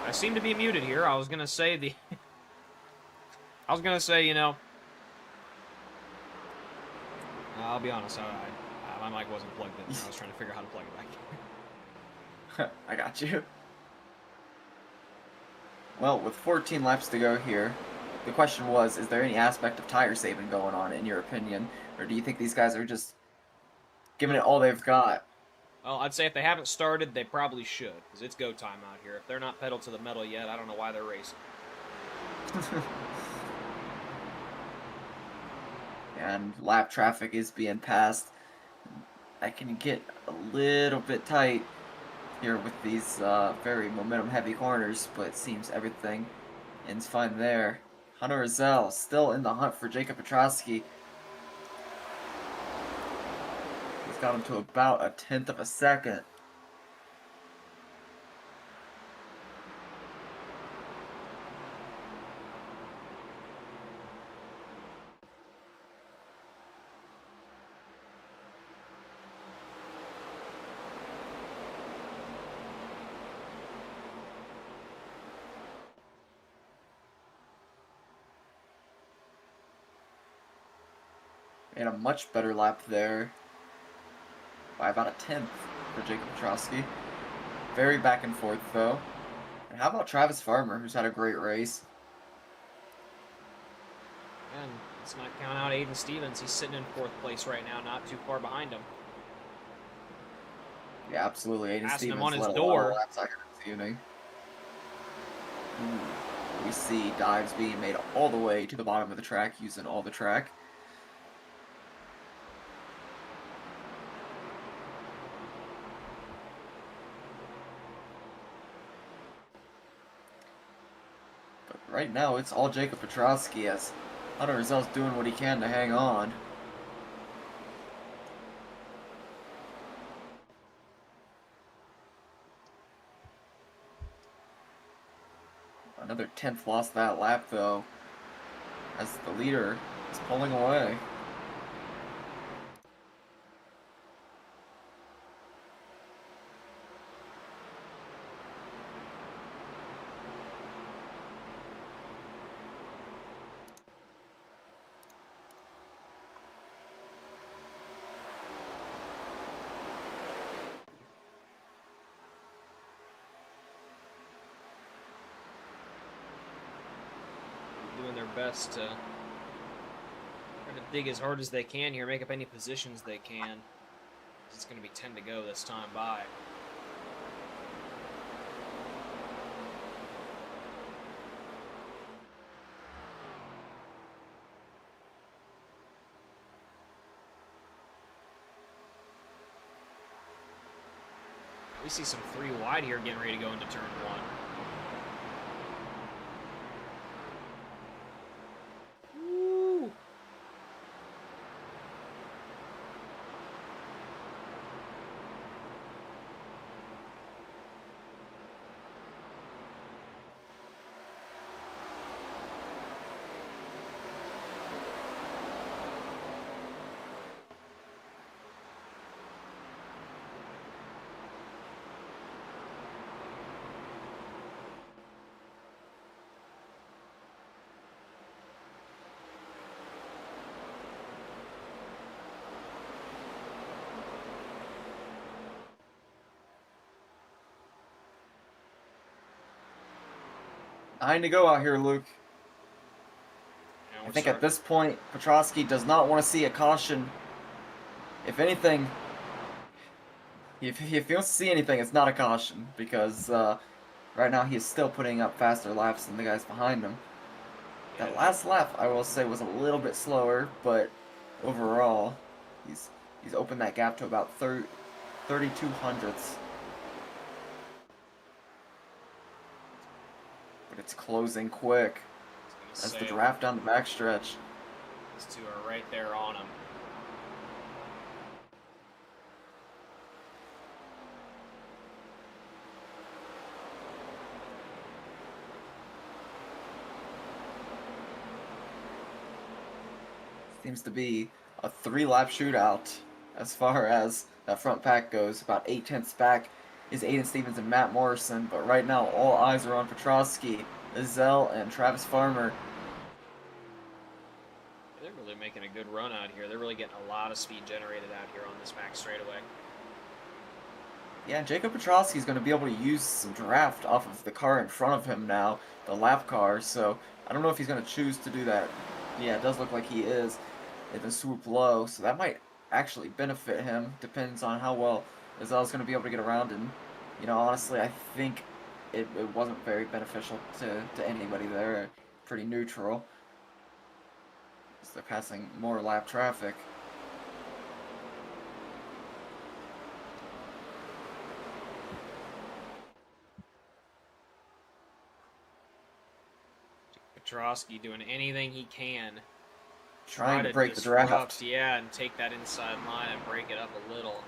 I seem to be muted here. I was gonna say, you know, I'll be honest. My mic wasn't plugged in. I was trying to figure out how to plug it back in. I got you. Well, with 14 laps to go here, the question was, is there any aspect of tire saving going on, in your opinion? Or do you think these guys are just giving it all they've got? Well, I'd say if they haven't started, they probably should, because it's go time out here. If they're not pedaled to the metal yet, I don't know why they're racing. And lap traffic is being passed. That can get a little bit tight here with these very momentum-heavy corners, but it seems everything ends fine there. Hunter Rizal still in the hunt for Jacob Petrosky. He's got him to about a tenth of a second. And a much better lap there by about a tenth for Jacob Petrosky. Very back and forth though. And how about Travis Farmer, who's had a great race? And let's not count out Aiden Stevens. He's sitting in 4th place right now, not too far behind him. Yeah, absolutely. Aiden Passing Stevens him on his led a lot door. of laps out here this evening. We see dives being made all the way to the bottom of the track using all the track. But right now, it's all Jacob Petrosky as Hunter Rizal's doing what he can to hang on. Another 10th lost that lap though, as the leader is pulling away. Doing their best to try to dig as hard as they can here, make up any positions they can. It's going to be 10 to go this time by. We see some 3 wide here getting ready to go into turn 1. 9 to go out here, Luke. And I we're think at starting. this point, Petrosky does not want to see a caution. If anything, if he wants to see anything, it's not a caution, because right now he is still putting up faster laps than the guys behind him. That last lap, I will say, was a little bit slower, but overall, he's opened that gap to about 32 hundredths. But it's closing quick as the draft down the backstretch. These two are right there on him. Seems to be a 3-lap shootout as far as that front pack goes. About 8/10ths back is Aiden Stevens and Matt Morrison, but right now all eyes are on Petrosky, Ezell, and Travis Farmer. They're really making a good run out here. They're really getting a lot of speed generated out here on this back straightaway. Yeah, Jacob Petrosky is going to be able to use some draft off of the car in front of him now, the lap car, so I don't know if he's going to choose to do that. Yeah, it does look like he is in the swoop low, so that might actually benefit him. Depends on how well Ezell's going to be able to get around, and, you know, honestly, I think it wasn't very beneficial to anybody there. Pretty neutral. So they're passing more lap traffic. Petrosky doing anything he can. Trying to Try break the draft. disrupt, yeah, and take that inside line and break it up a little.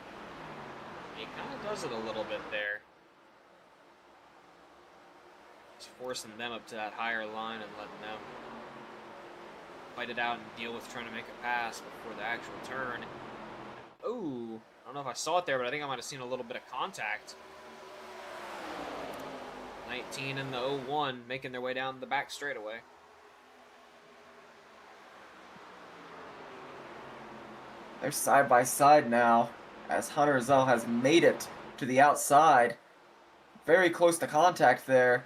He kind of does it a little bit there. Just forcing them up to that higher line and letting them fight it out and deal with trying to make a pass before the actual turn. Ooh, I don't know if I saw it there, but I think I might have seen a little bit of contact. 19 and the 01 making their way down the back straightaway. They're side by side now, as Hunter Ezell has made it to the outside. Very close to contact there,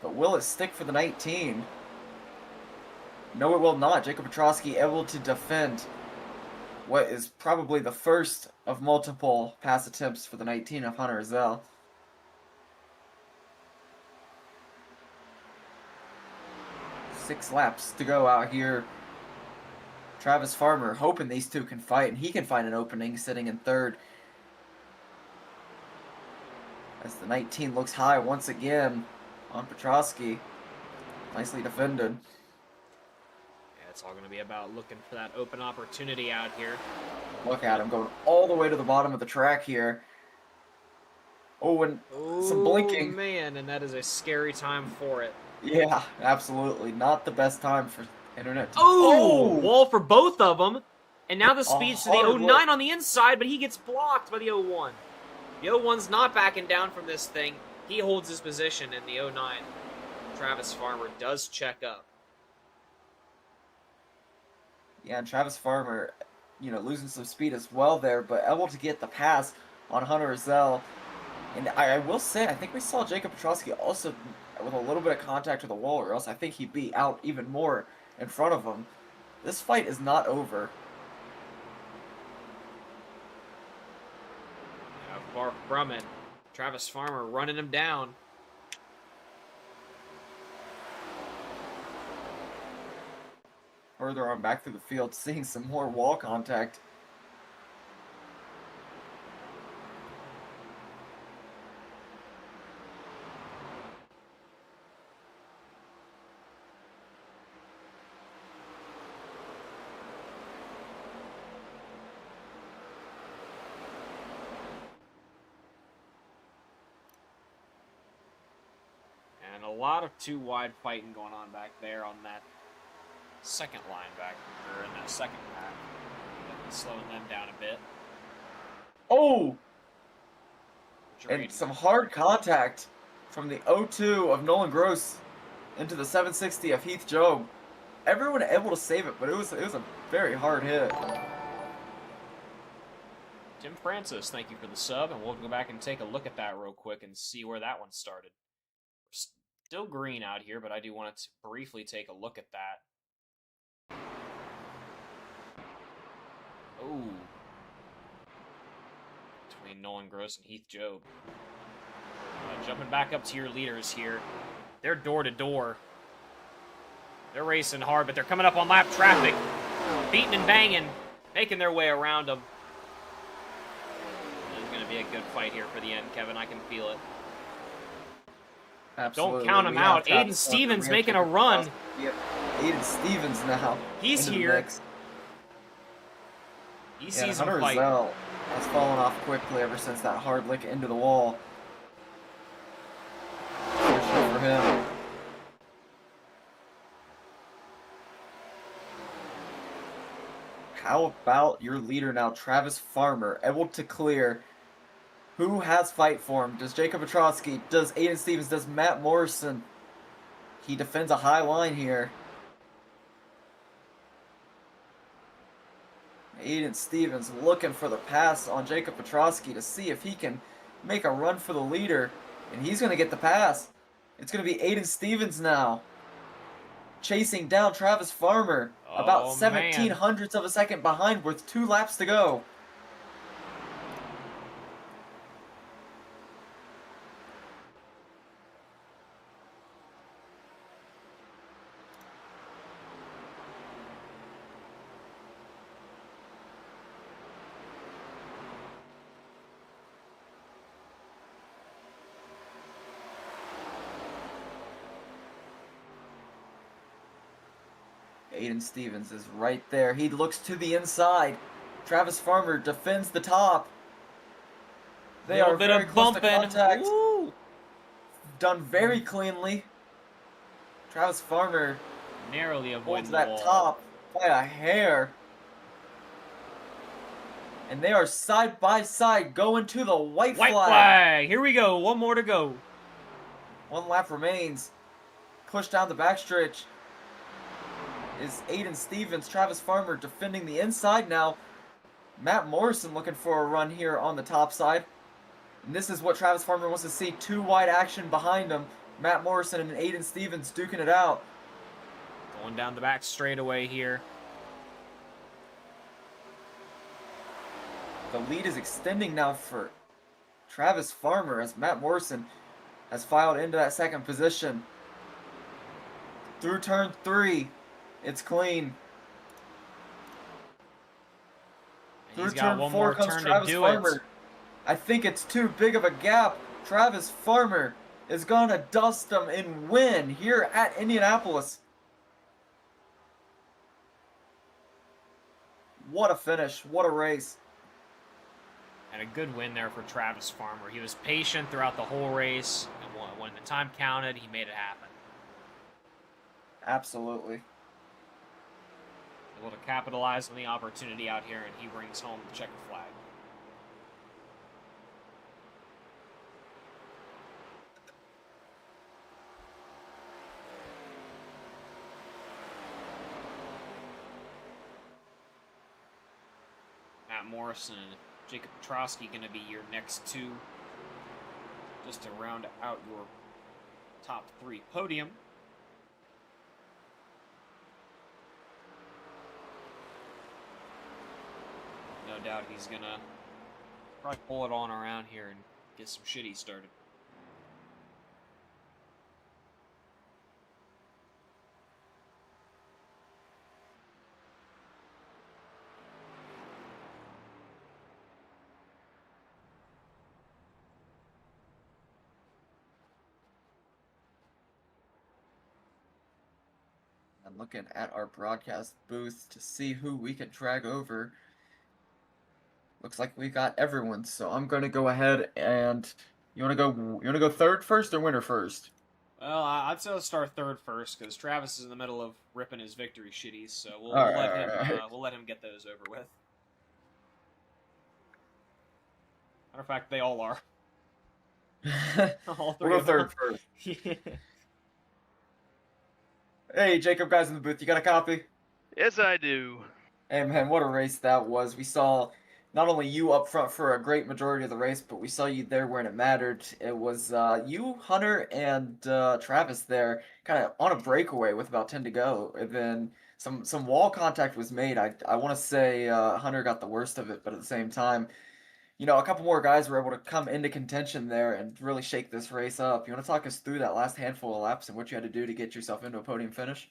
but will it stick for the 19? No, it will not. Jacob Petrosky able to defend what is probably the first of multiple pass attempts for the 19 of Hunter Ezell. Six laps to go out here. Travis Farmer hoping these two can fight, and he can find an opening sitting in third. As the 19 looks high once again on Petrosky. Nicely defended. Yeah, it's all going to be about looking for that open opportunity out here. Look at him going all the way to the bottom of the track here. Oh, and some blinking. Oh, man, and that is a scary time for it. Yeah, absolutely. Not the best time for internet. Oh! Wall for both of them. And now the speed's to the hard 09 look. on the inside, but he gets blocked by the 01. The 01's not backing down from this thing. He holds his position in the 09. Travis Farmer does check up. Yeah, and Travis Farmer, you know, losing some speed as well there, but able to get the pass on Hunter Ezell. And I will say, I think we saw Jacob Petrosky also with a little bit of contact with the wall, or else I think he'd be out even more in front of him. This fight is not over. Yeah, far from it. Travis Farmer running him down. Further on back through the field, seeing some more wall contact. And a lot of too wide fighting going on back there on that second line back, or in that second pack. Slowing them down a bit. Oh! Drained. And some hard contact from the 0-2 of Nolan Gross into the 760 of Heath Job. Everyone able to save it, but it was a very hard hit. Tim Francis, thank you for the sub, and we'll go back and take a look at that real quick and see where that one started. Still green out here, but I do want to briefly take a look at that. Oh. Between Nolan Gross and Heath Job. Jumping back up to your leaders here. They're door to door. They're racing hard, but they're coming up on lap traffic. Beating and banging, making their way around them. It's going to be a good fight here for the end, Kevin. I can feel it. Absolutely. Don't count him out. Aiden Stevens making a run. Yep. Aiden Stevens now. He's here. He sees him fight. Hunter has fallen off quickly ever since that hard lick into the wall. Fortunate for him. How about your leader now, Travis Farmer, able to clear? Who has fight for him? Does Jacob Petrosky? Does Aiden Stevens? Does Matt Morrison? He defends a high line here. Aiden Stevens looking for the pass on Jacob Petrosky to see if he can make a run for the leader. And he's going to get the pass. It's going to be Aiden Stevens now. Chasing down Travis Farmer. About 17 hundredths of a second behind with 2 laps to go. Aiden Stevens is right there. He looks to the inside. Travis Farmer defends the top. They are very close to contact. Woo! Done very cleanly. Travis Farmer narrowly avoids that top by a hair. And they are side by side going to the white flag. Here we go. One more to go. 1 lap remains. Push down the backstretch. Is Aiden Stevens. Travis Farmer defending the inside now. Matt Morrison looking for a run here on the top side. And this is what Travis Farmer wants to see. 2 wide action behind him. Matt Morrison and Aiden Stevens duking it out. Going down the back straightaway here. The lead is extending now for Travis Farmer as Matt Morrison has filed into that second position. Through turn 3. It's clean. He's Through got turn one 4 more comes turn Travis to do Farmer. it. I think it's too big of a gap. Travis Farmer is going to dust them and win here at Indianapolis. What a finish. What a race. And a good win there for Travis Farmer. He was patient throughout the whole race. And when the time counted, he made it happen. Absolutely. Able to capitalize on the opportunity out here, and he brings home the checkered flag. Matt Morrison and Jacob Petrosky going to be your next 2, just to round out your top 3 podium. No doubt he's gonna probably pull it on around here and get some shitty started. I'm looking at our broadcast booth to see who we can drag over. Looks like we got everyone, so I'm gonna go ahead and you wanna go third first or winner first? Well, I'd say let's start third first because Travis is in the middle of ripping his victory shitties, so we'll let him get those over with. Matter of fact, they all are. All 3 We'll go of third them. first. Yeah. Hey, Jacob, guys in the booth, you got a copy? Yes, I do. Hey, man, what a race that was. We saw not only you up front for a great majority of the race, but we saw you there when it mattered. It was you, Hunter, and Travis there, kind of on a breakaway with about 10 to go, and then some wall contact was made. I want to say Hunter got the worst of it, but at the same time, a couple more guys were able to come into contention there and really shake this race up. You want to talk us through that last handful of laps and what you had to do to get yourself into a podium finish?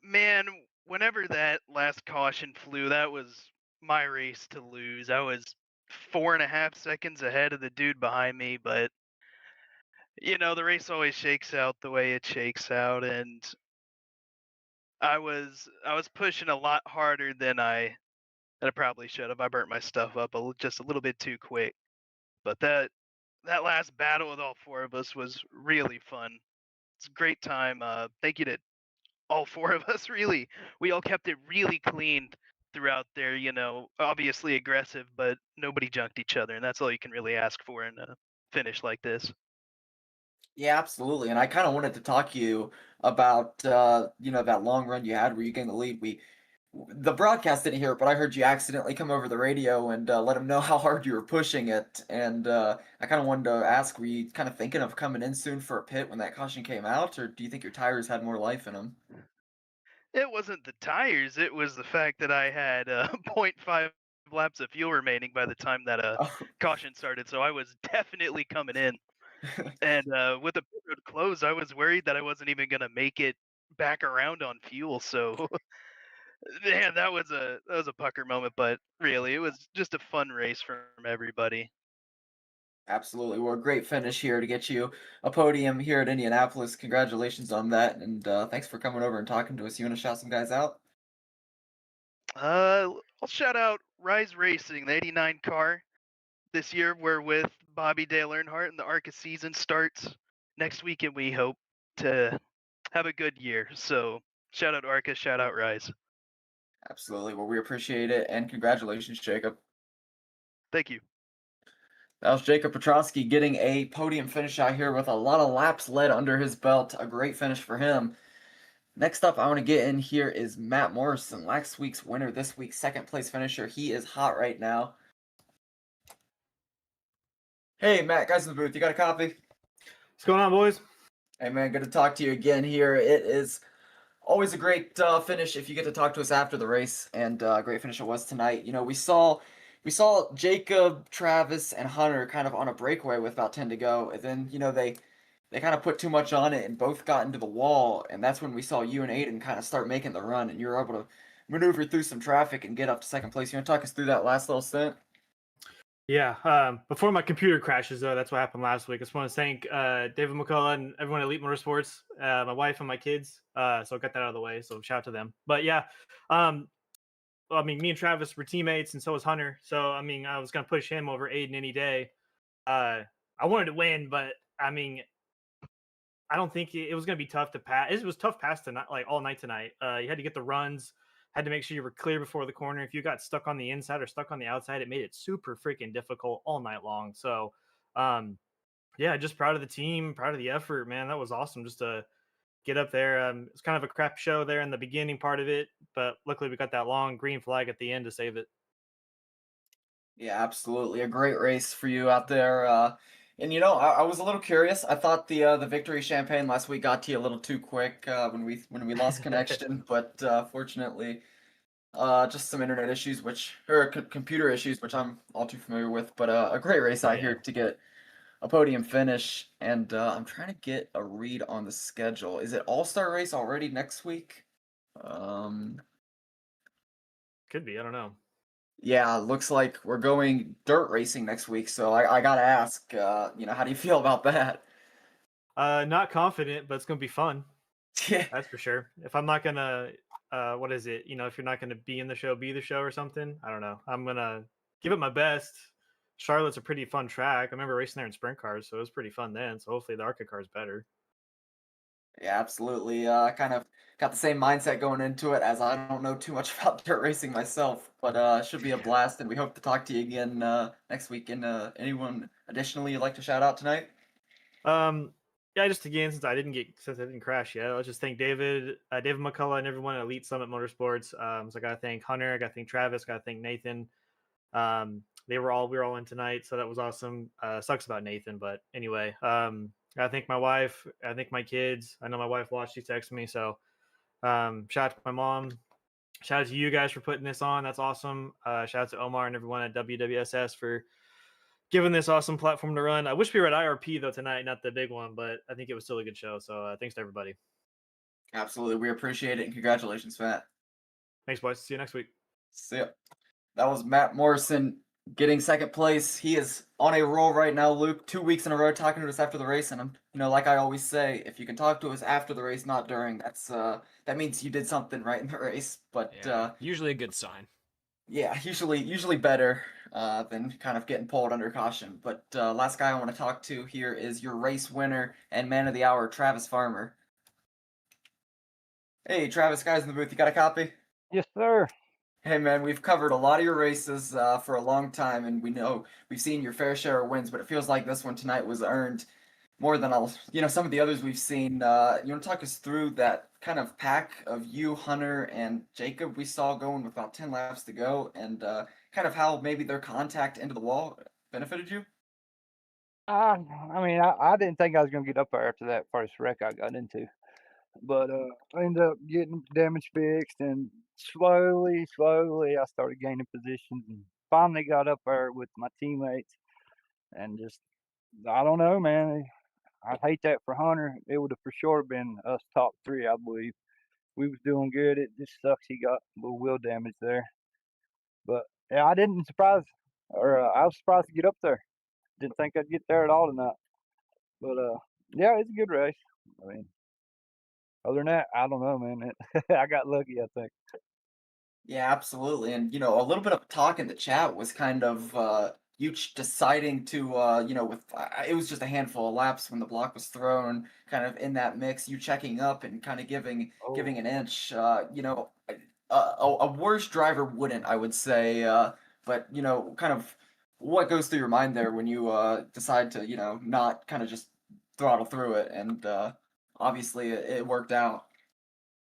Man, whenever that last caution flew, that was my race to lose. I was 4.5 seconds ahead of the dude behind me, but the race always shakes out the way it shakes out, and I was pushing a lot harder than I probably should have. I burnt my stuff up just a little bit too quick. But that last battle with all four of us was really fun. It's a great time. Thank you to all four of us. Really, we all kept it really clean throughout there. Obviously aggressive, but nobody junked each other, and that's all you can really ask for in a finish like this. Yeah, absolutely. And I kind of wanted to talk to you about that long run you had where you gained the lead. The broadcast didn't hear it, but I heard you accidentally come over the radio and let them know how hard you were pushing it. And I kind of wanted to ask, were you kind of thinking of coming in soon for a pit when that caution came out, or do you think your tires had more life in them? It wasn't the tires; it was the fact that I had point 0.5 laps of fuel remaining by the time that Oh, caution started. So I was definitely coming in. And with the pit road closed, I was worried that I wasn't even gonna make it back around on fuel. So, man, that was a pucker moment. But really, it was just a fun race from everybody. absolutely. Well, a great finish here to get you a podium here at Indianapolis. Congratulations on that, and thanks for coming over and talking to us. You want to shout some guys out? I'll shout out Rise Racing, the '89 car. This year we're with Bobby Dale Earnhardt, and the ARCA season starts next week, and we hope to have a good year. So, shout out ARCA, shout out Rise. Absolutely. Well, we appreciate it, and congratulations, Jacob. Thank you. That was Jacob Petrosky getting a podium finish out here with a lot of laps led under his belt. A great finish for him. Next up, I want to get in here is Matt Morrison, last week's winner, this week's second place finisher. He is hot right now. Hey, Matt, guys in the booth, you got a copy? What's going on, boys? Hey, man, good to talk to you again here. It is always a great finish if you get to talk to us after the race, and a great finish it was tonight. We saw Jacob, Travis, and Hunter kind of on a breakaway with about 10 to go, and then they kind of put too much on it and both got into the wall, and that's when we saw you and Aiden kind of start making the run, and you were able to maneuver through some traffic and get up to second place. You want to talk us through that last little stint? Yeah. Before my computer crashes, though, that's what happened last week. I just want to thank David McCullough and everyone at Elite Motorsports, my wife and my kids. So I got that out of the way. So shout out to them. But yeah, well, I mean, me and Travis were teammates, and so was Hunter. So I mean, I was gonna push him over Aiden any day. I wanted to win, but I mean, I don't think it was gonna be tough to pass. It was tough pass tonight, like all night tonight. You had to get the runs, had to make sure you were clear before the corner. If you got stuck on the inside or stuck on the outside, it made it super freaking difficult all night long. So, yeah, just proud of the team, proud of the effort, man. That was awesome just to get up there. It's kind of a crap show there in the beginning part of it, but luckily we got that long green flag at the end to save it. Yeah, absolutely. A great race for you out there. And I was a little curious. I thought the victory champagne last week got to you a little too quick when we lost connection, but fortunately, just some internet issues, computer issues, which I'm all too familiar with. But a great race Oh out yeah, here to get a podium finish, and I'm trying to get a read on the schedule. Is it All-Star race already next week? Um, could be. I don't know. Yeah, looks like we're going dirt racing next week, so I gotta ask, how do you feel about that? Not confident, but it's gonna be fun. Yeah, That's for sure. If I'm not gonna, what is it? If you're not gonna be in the show, be the show or something. I don't know. I'm gonna give it my best. Charlotte's a pretty fun track. I remember racing there in sprint cars, so it was pretty fun then. So hopefully the ARCA car is better. yeah, absolutely. Kind of got the same mindset going into it as I don't know too much about dirt racing myself, but it should be a Yeah. blast, and we hope to talk to you again next week. And anyone additionally you'd like to shout out tonight? Um, Yeah, just again, since I didn't crash yet, I'll just thank David McCullough, and everyone at Elite Summit Motorsports. So I gotta thank Hunter, I gotta thank Travis, gotta thank Nathan. We were all in tonight, so that was awesome. Sucks about Nathan, but anyway, I thank my wife, I thank my kids. I know my wife watched, she texted me, so shout out to my mom. Shout out to you guys for putting this on. That's awesome. Shout out to Omar and everyone at WWSS for giving this awesome platform to run. I wish we were at IRP though tonight, not the big one, but I think it was still a good show. So thanks to everybody. Absolutely. We appreciate it, and congratulations, Matt. Thanks, boys. See you next week. See ya. That was Matt Morrison getting second place. He is on a roll right now, Luke. 2 weeks in a row talking to us after the race, and like I always say, if you can talk to us after the race, not during, that means you did something right in the race. But usually a good sign. Yeah, usually better than kind of getting pulled under caution. But last guy I want to talk to here is your race winner and man of the hour, Travis Farmer. Hey, Travis, guys in the booth, you got a copy? Yes, sir. Hey, man, we've covered a lot of your races for a long time, and we know we've seen your fair share of wins, but it feels like this one tonight was earned more than some of the others we've seen. You want to talk us through that kind of pack of you, Hunter, and Jacob we saw going with about 10 laps to go, and kind of how maybe their contact into the wall benefited you? I I didn't think I was gonna get up there after that first wreck I got into, but I ended up getting damage fixed, and slowly I started gaining positions, and finally got up there with my teammates, and just I don't know, man. I hate that for Hunter. It would have for sure been us top three, I believe. We was doing good. It just sucks he got a little wheel damage there, but yeah, I was surprised to get up there. Didn't think I'd get there at all tonight. But yeah, it's a good race. I mean, other than that, I don't know, man. I got lucky, I think. Yeah, absolutely. And, a little bit of talk in the chat was kind of you deciding to, it was just a handful of laps when the block was thrown, kind of in that mix, you checking up and kind of giving Oh, an inch. A worse driver wouldn't, I would say. But, kind of what goes through your mind there when you decide to, not kind of just throttle through it. And obviously it worked out.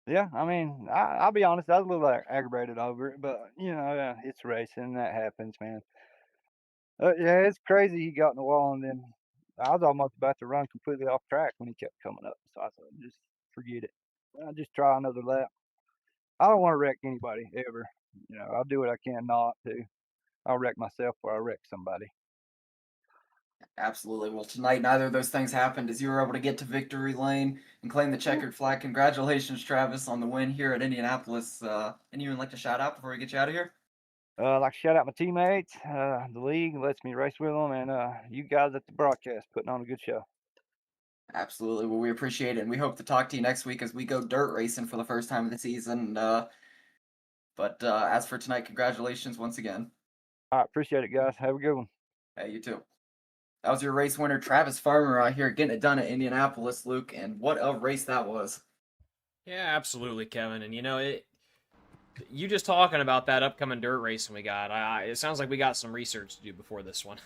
yeah. I mean, I'll be honest. I was a little aggravated over it, but yeah, it's racing. That happens, man. Yeah, it's crazy. He got in the wall, and then I was almost about to run completely off track when he kept coming up. So I said, just forget it. I'll just try another lap. I don't want to wreck anybody ever. I'll do what I can not to. I'll wreck myself or I'll wreck somebody. Absolutely. Well, tonight, neither of those things happened as you were able to get to victory lane and claim the checkered flag. Congratulations, Travis, on the win here at Indianapolis. Anyone like to shout out before we get you out of here? I'd like to shout out my teammates. The league lets me race with them, and you guys at the broadcast putting on a good show. Absolutely. Well, we appreciate it, and we hope to talk to you next week as we go dirt racing for the first time of the season. But as for tonight, congratulations once again. All right, appreciate it, guys. Have a good one. Hey, you too. That was your race winner, Travis Farmer, out here getting it done at Indianapolis, Luke, and what a race that was. Yeah, absolutely, Kevin. And you just talking about that upcoming dirt racing we got. It sounds like we got some research to do before this one.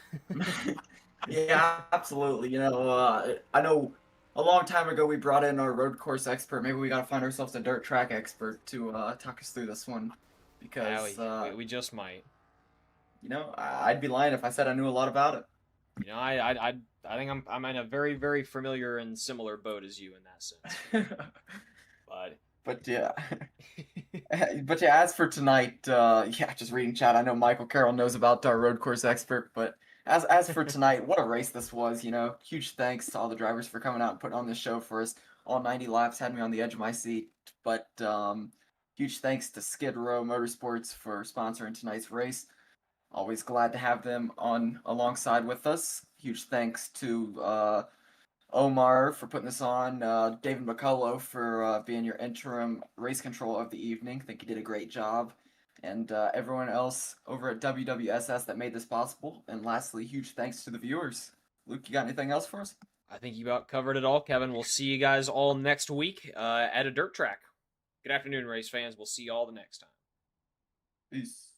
Yeah, absolutely. I know a long time ago we brought in our road course expert. Maybe we got to find ourselves a dirt track expert to talk us through this one, because we just might. I'd be lying if I said I knew a lot about it. I think I'm in a very, very familiar and similar boat as you in that sense. But yeah. But yeah, as for tonight, just reading chat, I know Michael Carroll knows about our road course expert, but as for tonight, what a race this was, huge thanks to all the drivers for coming out and putting on this show for us. All 90 laps had me on the edge of my seat, but huge thanks to Skid Row Motorsports for sponsoring tonight's race. Always glad to have them on alongside with us. Huge thanks to Omar for putting this on, David McCullough for being your interim race control of the evening. I think you did a great job. And everyone else over at WWSS that made this possible. And lastly, huge thanks to the viewers. Luke, you got anything else for us? I think you about covered it all, Kevin. We'll see you guys all next week at a dirt track. Good afternoon, race fans. We'll see you all the next time. Peace.